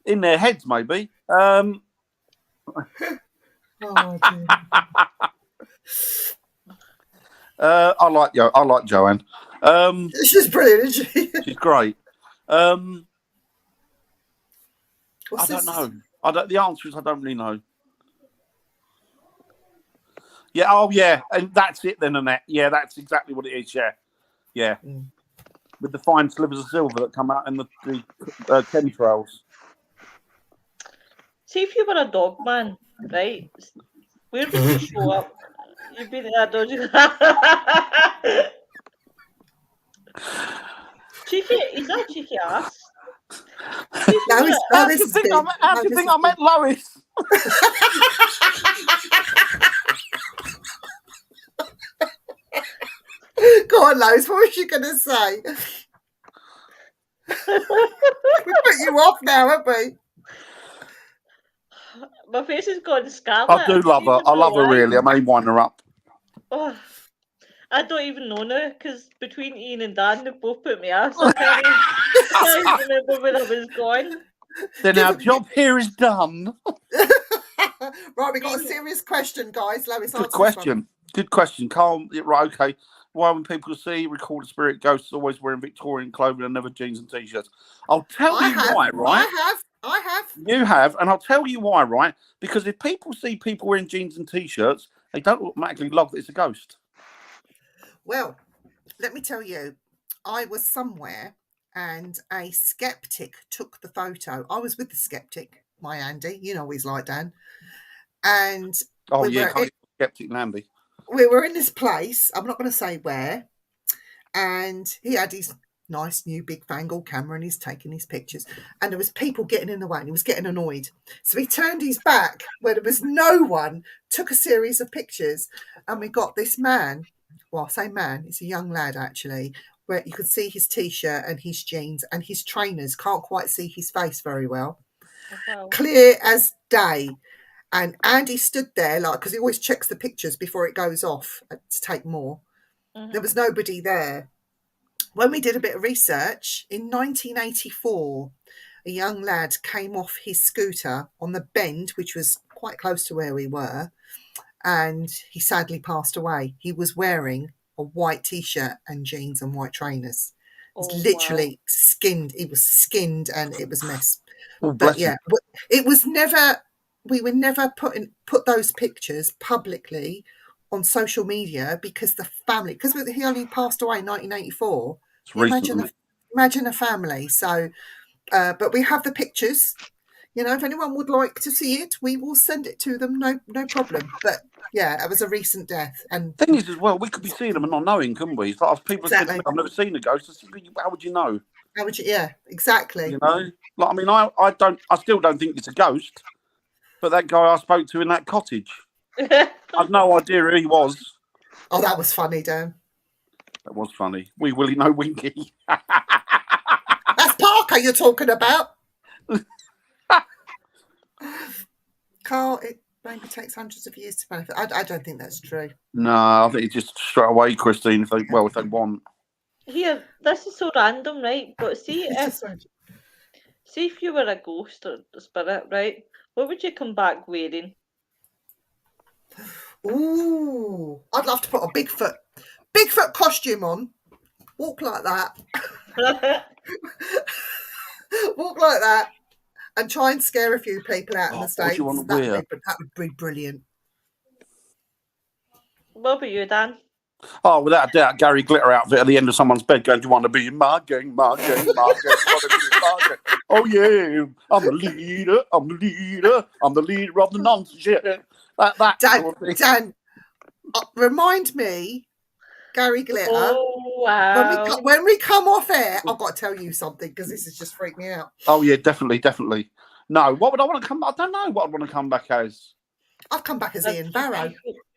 In their heads, maybe. Oh, dear. I like Joanne. She's brilliant, isn't she? She's great. I What's don't this? know. The answer is I don't really know. Yeah. Oh, yeah. And that's it then, Annette. Yeah, that's exactly what it is. Yeah. Mm. With the fine slivers of silver that come out in the chemtrails. See, if you were a dog man, right? Where would you show up? You'd be there, don't you? Cheeky, is that cheeky ass? Lois, How do Lois you is think big. how do you think I met Lois? Go on, Lois. What was you going to say? We put you off now, haven't we? My face has gone scarlet. I do love her. don't I even love know her why. really. I may wind her up. Oh, I don't even know now because between Ian and Dan, they both put me off. So I can't even remember where I was going. Then our job here is done. Right, we got a serious question, guys. Lois, Good answer this one. question. Good question. Carl, right, okay. Why, when people see recorded spirit ghosts always wearing Victorian clothing and never jeans and t-shirts? I'll tell you why, right? I have. You have, and I'll tell you why, right? Because if people see people wearing jeans and t-shirts, they don't automatically log that it's a ghost. Well, let me tell you, I was somewhere and a skeptic took the photo. I was with the skeptic, my Andy. You know he's like Dan. And Oh, yeah, skeptic Namby. we were in this place. I'm not going to say where. And he had his nice new big fangled camera and he's taking his pictures. And there was people getting in the way and he was getting annoyed. So he turned his back where there was no one, took a series of pictures. And we got this man. Well, I say man, it's a young lad actually, where you could see his t-shirt and his jeans and his trainers. Can't quite see his face very well. Wow. Clear as day. And Andy stood there, like, because he always checks the pictures before it goes off to take more. Mm-hmm. There was nobody there. When we did a bit of research, in 1984, a young lad came off his scooter on the bend, which was quite close to where we were, and he sadly passed away. He was wearing a white t-shirt and jeans and white trainers. Literally skinned. He was skinned and it was a mess. Oh, but yeah, it was never... We would never put those pictures publicly on social media because the family, because he only passed away in 1984. Imagine a family. So, but we have the pictures. You know, if anyone would like to see it, we will send it to them. No problem. But yeah, it was a recent death. And thing is, as well, we could be seeing them and not knowing, couldn't we? It's like people say, I've never seen a ghost. How would you know? How would you? Yeah, exactly. You know, like I mean, I still don't think it's a ghost. But that guy I spoke to in that cottage, I've no idea who he was. Oh, that was funny, Dan. That was funny. Wee Willie, no Winky. That's Parker you're talking about. Carl, it maybe takes hundreds of years to benefit. I don't think that's true. No, I think it's just straight away, Christine, if they want. Here, this is so random, right? But see if you were a ghost or a spirit, right? What would you come back wearing? Ooh, I'd love to put a Bigfoot costume on. Walk like that. Walk like that. And try and scare a few people out in the States. What do you want to wear? That would be brilliant. What about you, Dan? Oh, without a doubt, Gary Glitter outfit at the end of someone's bed going, do you want to be in my gang, my gang, my gang, oh yeah, I'm the leader, I'm the leader of the nonsense. Yeah. That Dan, remind me, Gary Glitter. Oh, wow. When we come off air, I've got to tell you something because this has just freaked me out. Oh yeah, definitely. No, what would I want to come? I don't know what I'd want to come back as. I'd come back as Ian Barrow.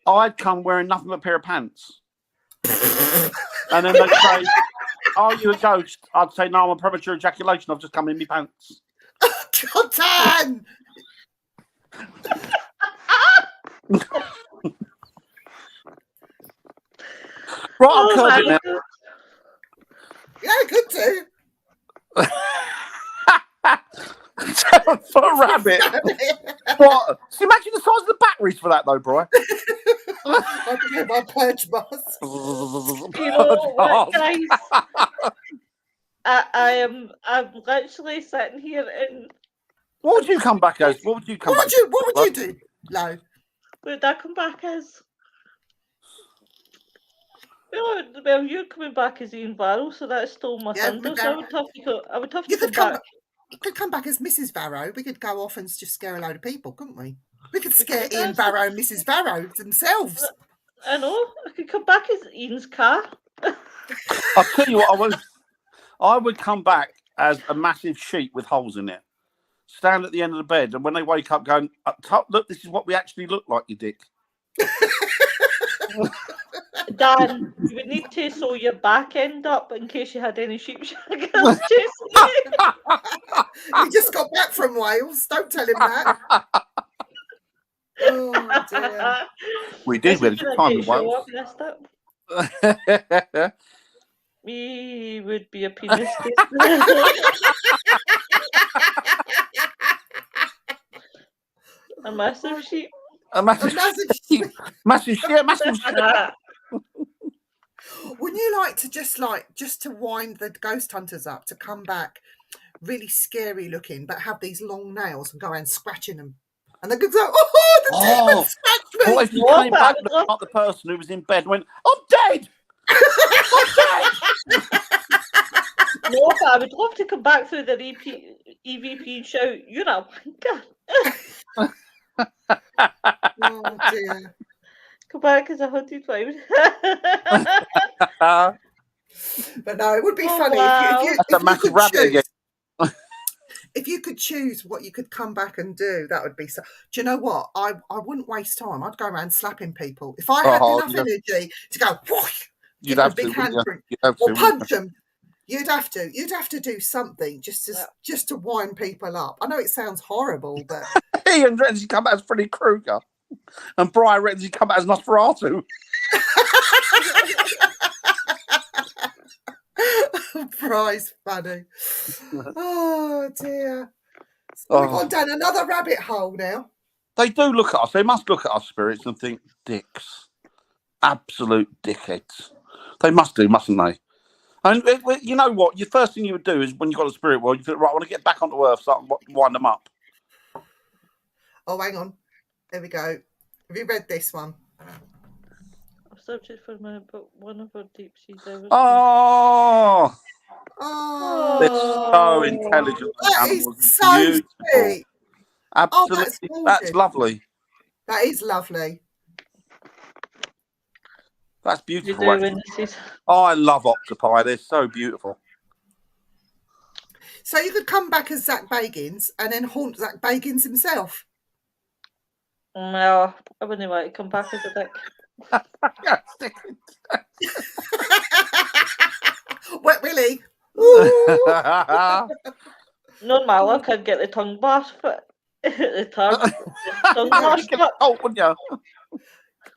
I'd come wearing nothing but a pair of pants. And then they'd say, "Are you a ghost?" I'd say, "No, I'm a premature ejaculation. I've just come in my pants." God, Dan! Right, I'll curb it now. Yeah, good too. For a rabbit. What? So imagine the size of the batteries for that, though, Brian. I can get my purge mask. You know what, guys? I'm literally sitting here and... What would you come back as? What would you do, Lo? What would I come back as? Well, you're coming back as Ian Barrow, so that's still my thunder. So I would have to come back. You could come back as Mrs. Barrow. We could go off and just scare a load of people, couldn't we? We could scare Ian Barrow and Mrs. Barrow themselves. I know. I could come back as Ian's car. I'll tell you what, I would come back as a massive sheet with holes in it. Stand at the end of the bed, and when they wake up, going, "Look, this is what we actually look like, you dick." Dan, you would need to sew your back end up in case you had any sheep shaggers chasing you. You just got back from Wales. Don't tell him that. Oh dear. We did. This We has had a been good time a in great show. Wales. I've missed it. Me would be a penis. A massive sheep. A massive, A massive sheep. Massive sheep. Wouldn't you like to just to wind the ghost hunters up to come back really scary looking, but have these long nails and go around scratching them? And they could go, "Oh, the demon scratched me!" What if you What came that back would looked like the person who was in bed and went, "I'm dead! I'm dead!" No, but I would love to come back through the EVP and shout, "You're a wanker." Oh dear. Come back as a hunted wife. But no, it would be Oh, funny wow. if That's a you massive could rabbit choose. again. If you could choose what you could come back and do, that would be so. Do you know what? I wouldn't waste time. I'd go around slapping people. If I had enough energy to go, whoosh, You'd give them a have big to, wouldn't you? handprint, You'd have or to, punch them. You'd have to do something just to wind people up. I know it sounds horrible, but Ian reckons he come out as Freddy Krueger, and Brian reckons he come out as Nosferatu. prize funny. Oh dear. We've gone down another rabbit hole now. They do look at us. They must look at us spirits and think, dicks, absolute dickheads. They must do, mustn't they? And you know what? Your first thing you would do is when you got a spirit world, you think, right, I want to get back onto Earth, so I can wind them up. Oh, hang on. There we go. Have you read this one? I've searched it for a minute, but one of our deep seas ever. Oh, they're so intelligent. That animals. is so sweet. Absolutely, that's lovely. That is lovely. That's beautiful. You do, Witnesses. Oh, I love octopi. They're so beautiful. So you could come back as Zach Bagans and then haunt Zach Bagans himself. No, I wouldn't like to come back as a dick. Wet Willie. Not my luck, I'd get the tongue blast, but the tongue blast. Oh, wouldn't you?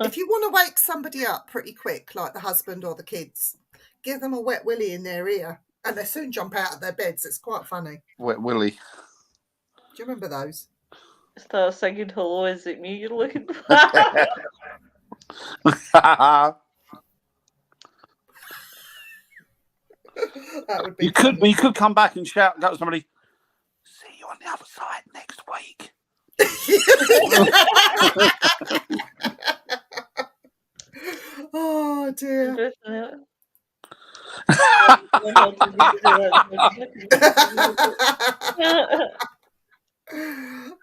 If you want to wake somebody up pretty quick, like the husband or the kids, give them a Wet Willie in their ear, and they soon jump out of their beds. It's quite funny. Wet Willie. Do you remember those? Start singing "Hello, is it me you're looking for?" That would be. You could come back and shout at somebody. See you on the other side next week. Oh dear.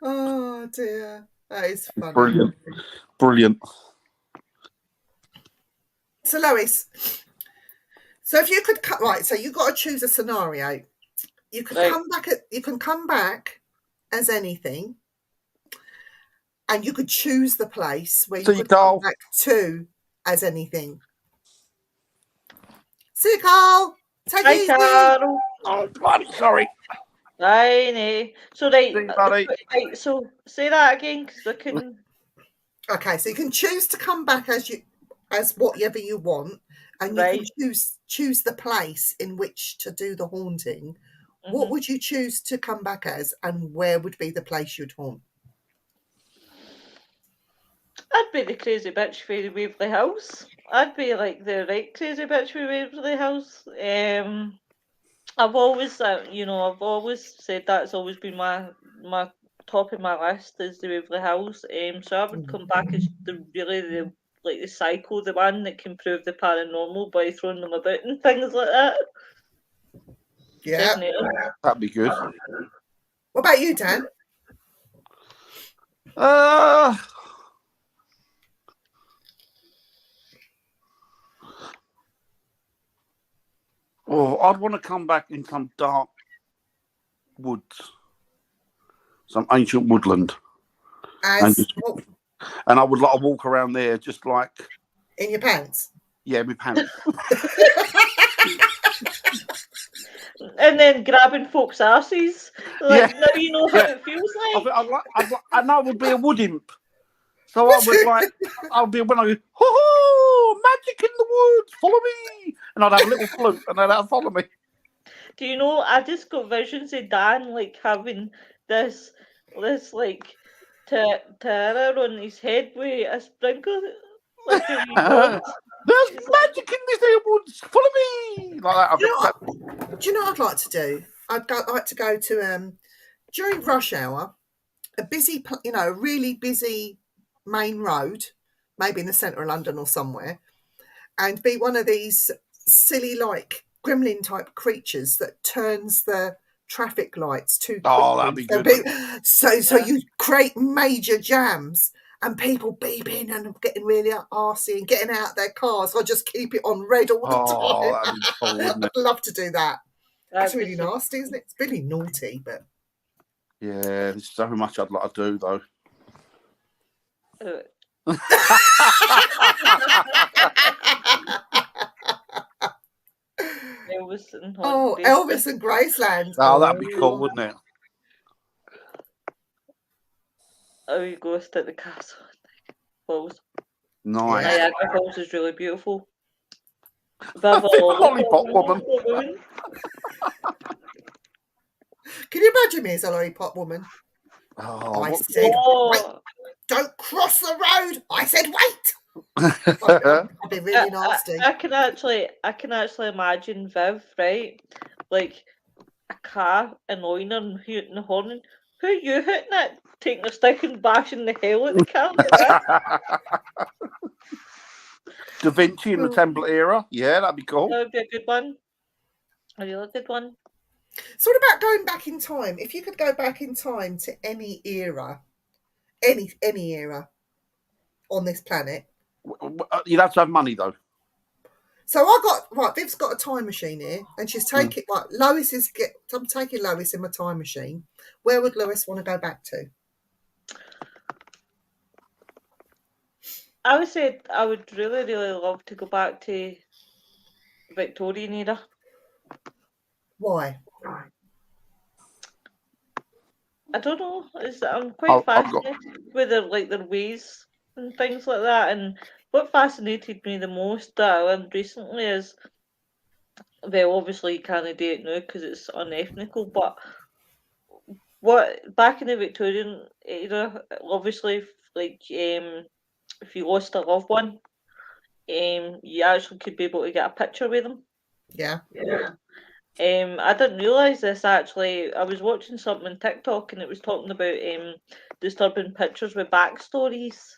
Oh dear. That is funny. Brilliant. So Lois, so if you could cut right, so you got to choose a scenario. You could come back as anything, and you could choose the place where you could come back to as anything. See you, Carl. Take it easy. Carl. Oh, I'm sorry. Right, so right, so say that again because I couldn't. Okay, so you can choose to come back as whatever you want, and you can choose the place in which to do the haunting. Mm-hmm. What would you choose to come back as, and where would be the place you'd haunt? I'd be the crazy bitch for the Waverley House. I'd be like the right crazy bitch for Waverley House. I've always said that's always been my top of my list is the Waverley House. So I would come back as the psycho, the one that can prove the paranormal by throwing them about and things like that. Yeah, definitely. That'd be good. What about you, Dan? I'd want to come back in some dark woods, some ancient woodland, As and I would like to walk around there just like in your pants. Yeah, my pants. And then grabbing folks' asses. Like, now you know how it feels like. I know I would be a wood imp. So I would I'll be when I go, ho, magic in the woods, follow me. And I'd have a little flute and they'd follow me. Do you know, I just got visions of Dan like having this like terror on his head with a sprinkler. Like how you know. There's magic in this here woods, follow me. Like that. Do you know what I'd like to do? I'd like to go to during rush hour, a busy, a really busy main road, maybe in the centre of London or somewhere, and be one of these silly like gremlin type creatures that turns the traffic lights too quickly. Oh, that'd be good. So you create major jams and people beeping and getting really arsey and getting out of their cars. So I just keep it on red all the time. Oh, that'd be cool, wouldn't it? I'd love to do that. That's really so nasty, isn't it? It's really naughty, but yeah, there's so much I'd like to do though. Elvis and Graceland. Oh, that'd be cool, wouldn't it? Oh, you go at the castle. Falls. Nice. Niagara Falls is really beautiful. Lollipop woman. Can you imagine me as a lollipop woman? Oh, I said, wait, don't cross the road. I said, wait. That'd be really nasty. I can actually imagine Viv, right? Like a car annoying her and hooting the horn. Who are you hitting at? Taking a stick and bashing the hell at the car. Da Vinci in the Temple era. Yeah, that'd be cool. That would be a good one. A really good one. So what about going back in time? If you could go back in time to any era, any era on this planet. You'd have to have money though. So Viv's got a time machine here, and she's taking I'm taking Lois in my time machine. Where would Lois want to go back to? I would say I would really, really love to go back to Victorian era. Why? I don't know. I'm quite fascinated with their ways and things like that. And what fascinated me the most that I learned recently is, well, obviously you can't do it now because it's unethical, but back in the Victorian era, obviously, if you lost a loved one, you actually could be able to get a picture with them. Yeah. I didn't realise this actually. I was watching something on TikTok and it was talking about disturbing pictures with backstories.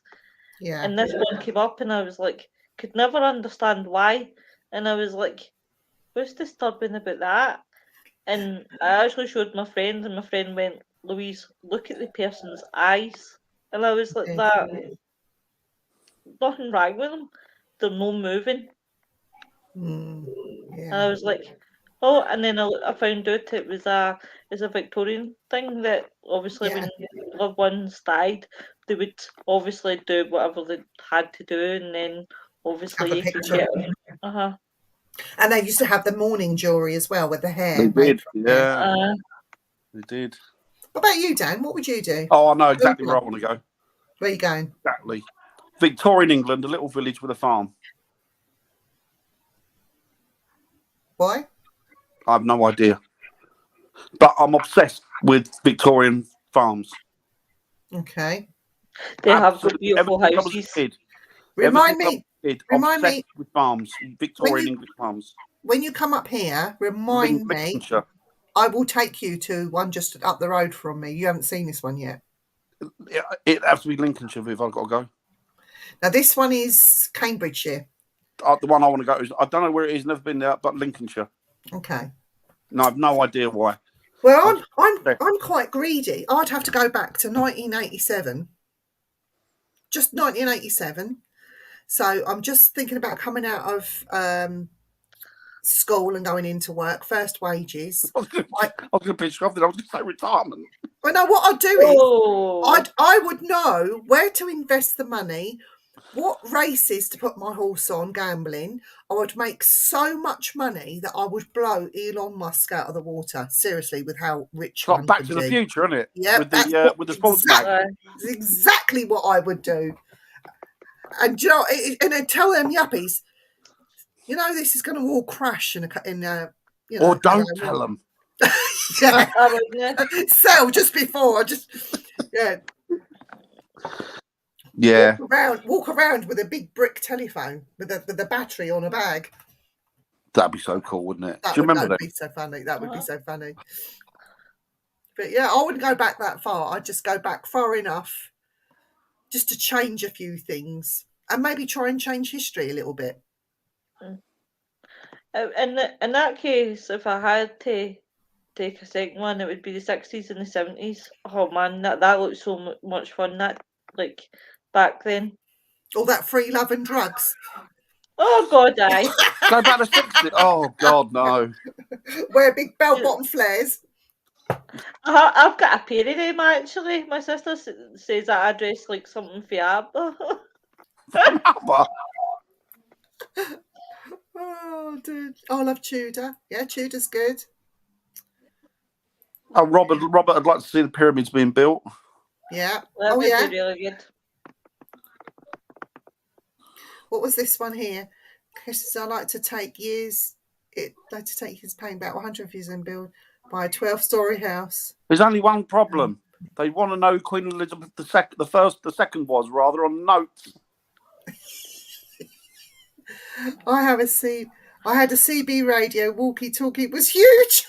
Yeah. And this one came up and I was like, could never understand why. And I was like, what's disturbing about that? And I actually showed my friend and my friend went, Louise, look at the person's eyes. And I was like, that, nothing wrong with them. They're not moving. Yeah. And I was like, oh, and then I found out it was a Victorian thing that obviously when loved ones died, they would obviously do whatever they had to do, and then obviously you could get And they used to have the mourning jewellery as well with the hair. They did, yeah. They did. What about you, Dan? What would you do? Oh, I know exactly where I want to go. Where are you going? Exactly. Victorian England, a little village with a farm. Why? I have no idea. But I'm obsessed with Victorian farms. Okay. They have the beautiful houses. Remind me with farms, Victorian English farms. When you come up here, remind me. I will take you to one just up the road from me. You haven't seen this one yet. It has to be Lincolnshire if I've got to go. Now this one is Cambridgeshire. The one I want to go is, I don't know where it is, never been there, but Lincolnshire. Okay. No, I have no idea why. Well, I'm quite greedy. I'd have to go back to 1987. Just 1987. So I'm just thinking about coming out of school and going into work, first wages. I was going to pitch off that I was going to say retirement. Well, no, what I'd do is Oh, I would know where to invest the money, what races to put my horse on gambling. I would make so much money that I would blow Elon Musk out of the water. Seriously, with how rich It's like one Back could to the be. Future, isn't it? Yeah, With the sports bag. It's exactly what I would do. And you know, and then tell them yuppies, you know, this is going to all crash in you know. Or don't tell them. Yeah, I wouldn't. sell just before. Yeah. Walk around with a big brick telephone with the battery on a bag. That'd be so cool, wouldn't it? That Do you remember would that? be so funny. That would be so funny. But yeah, I wouldn't go back that far. I'd just go back far enough just to change a few things and maybe try and change history a little bit. In that case, if I had to take a second one, it would be the 60s and the 70s. Oh man, that looked so much fun. That, like, back then. All that free love and drugs. Oh god, aye. Go back to 60. Oh, God, no. Wear big bell-bottom flares. I've got a pair of them actually. My sister says that I dress like something for ABBA. ABBA. Oh, dude. I love Tudor. Yeah, Tudor's good. Oh, Robert, I'd like to see the pyramids being built. Yeah. That would yeah. be really good. What was this one here? Chris says, I like to take years. Like to take his paying back 100 years and build by a 12-story house. There's only one problem. They want to know who Queen Elizabeth the second was, rather, on notes. I had a CB radio walkie-talkie. It was huge.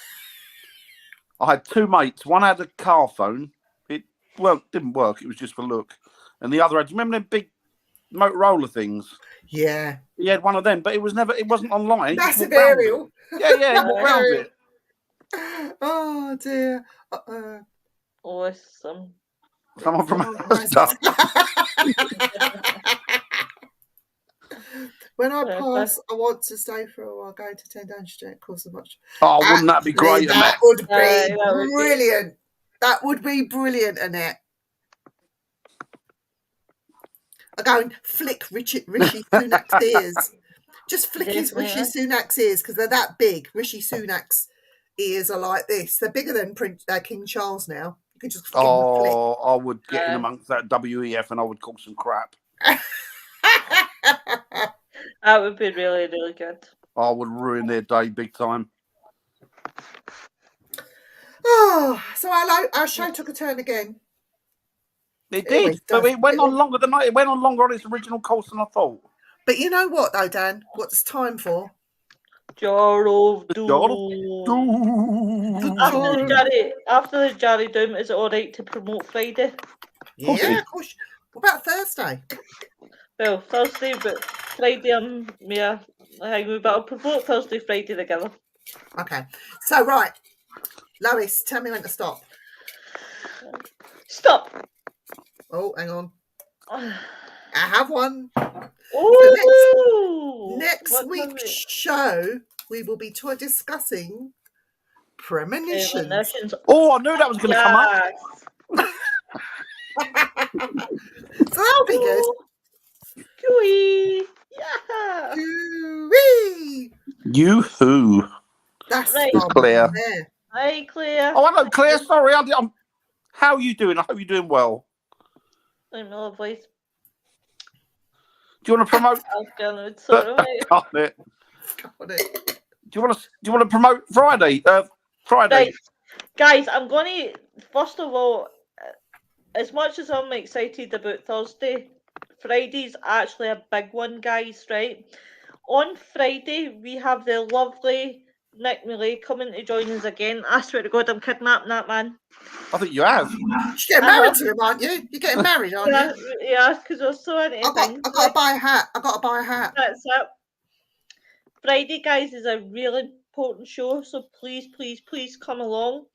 I had two mates. One had a car phone. It didn't work. It was just for look. And the other had, do you remember them big Motorola things? Yeah. He had one of them, but it wasn't online. Massive aerial. Yeah, he walked round it. Oh dear. Awesome. Someone from Asda. When I pass, I want to stay for a while. Going to 10 Down Street, cost so much. Oh, wouldn't that be great, That Annette? would be that would be- brilliant. That would be brilliant, Annette. I go and flick Rishi Sunak's ears. Just flick Rishi Sunak's ears because they're that big. Rishi Sunak's ears are like this. They're bigger than King Charles now. You could just flick. I would get in amongst that WEF and I would call some crap. That would be really, really good. I would ruin their day big time. Oh, so our show took a turn again. It did, but it went on longer than it went on longer on its original course than I thought. But you know what, though, Dan? What's time for? Jar of Doom. Doom. After the Jarry Doom, is it all right to promote Friday? Yeah, of course. What about Thursday? Well, Thursday, but Friday but I'll promote Thursday, Friday together. Okay. So, right. Lois, tell me when to stop. Stop. Oh, hang on. I have one. Ooh, Next week's show, we will be discussing premonitions. Oh, I knew that was going to come up. So that'll be good. Gooey. Yeah. Gooey. You-hoo. That's right. It's Claire. Hi, Claire. Oh, hello, Claire. Sorry, how are you doing? I hope you're doing well. I'm lovely. Do you want to promote? Got it. Got it. Got it. Do you want to promote Friday? Friday. Right. Guys, I'm going to, first of all, as much as I'm excited about Thursday, Friday's actually a big one, guys, right? On Friday, we have the lovely Nick Millay coming to join us again. I swear to God, I'm kidnapping that man. I think you have. You're getting married to him, aren't you? You're getting married, aren't you? Yeah, because we're so into I've got to buy a hat. That's it. Friday, guys, is a really important show, so please, please, please come along.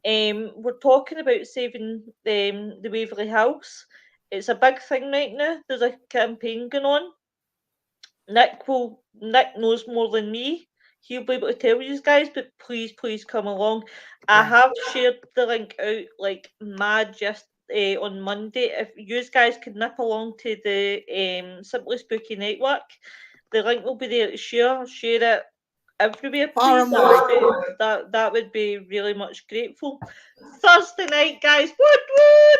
We're talking about saving the Waverley House. It's a big thing right now. There's a campaign going on. Nick knows more than me. he'll be able to tell you guys. But please come along. I have shared the link out like mad just on Monday. If you guys could nip along to the Simply Spooky Network, the link will be there to share it everywhere, Far please. and wide. That would be really much grateful. Thursday night, guys, woot!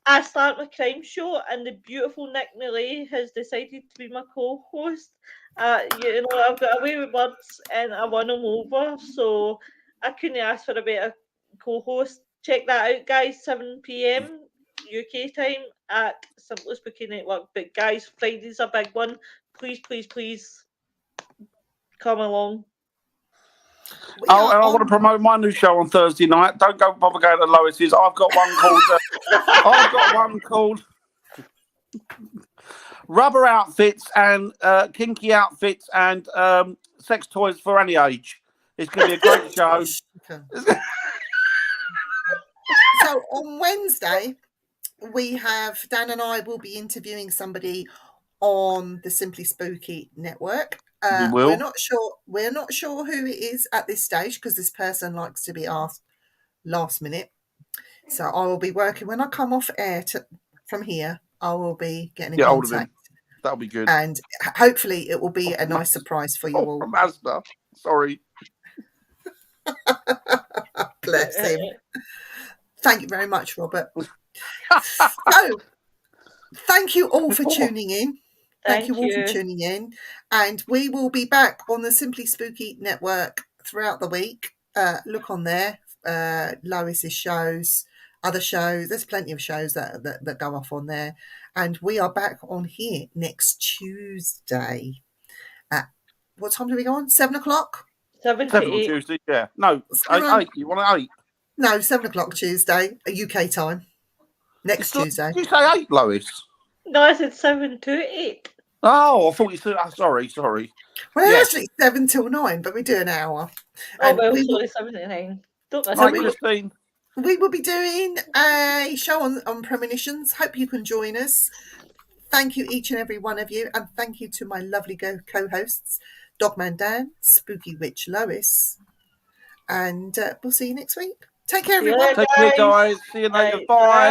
I start my crime show, and the beautiful Nick Millay has decided to be my co-host. You know, I've got away with words, and I won him over, so I couldn't ask for a better co-host. Check that out, guys. 7 p.m. UK time at Simply Spooky Network. But guys, Friday's a big one. Please come along. We Oh, are and I on- want to promote my new show on Thursday night. Don't go bother going to Lois's. I've got one called Rubber Outfits and Kinky Outfits and Sex Toys for Any Age. It's going to be a great show. Okay. So on Wednesday, Dan and I will be interviewing somebody on the Simply Spooky Network. We will. We're not sure who it is at this stage because this person likes to be asked last minute. So I will be working when I come off air from here. I will be getting in Get hold of him. contact, That'll be good. and hopefully it will be a nice surprise for you all. Mazda. Sorry. Bless him. Thank you very much, Robert. So, thank you all for tuning in. Thank you all for tuning in. And we will be back on the Simply Spooky Network throughout the week. Look on there. Lois's shows, other shows. There's plenty of shows that go off on there. And we are back on here next Tuesday. At what time do we go on? 7 o'clock? 7 to 7 8. Tuesday, yeah. No, 8. You want 8? No, 7 o'clock Tuesday, UK time. Next Tuesday. Did you say 8, Lois? No, I said 7 to 8. Oh, I thought you said. Sorry. Well, actually 7 till 9, but we do an hour. Oh, And well, we sorry, 7 to 9. Don't Right, listen. Christine. We will be doing a show on premonitions. Hope you can join us. Thank you, each and every one of you. And thank you to my lovely co-hosts, Doggman Dan, Spooky Witch Lois. And we'll see you next week. Take care, everyone. Take care, guys. See you later. Bye.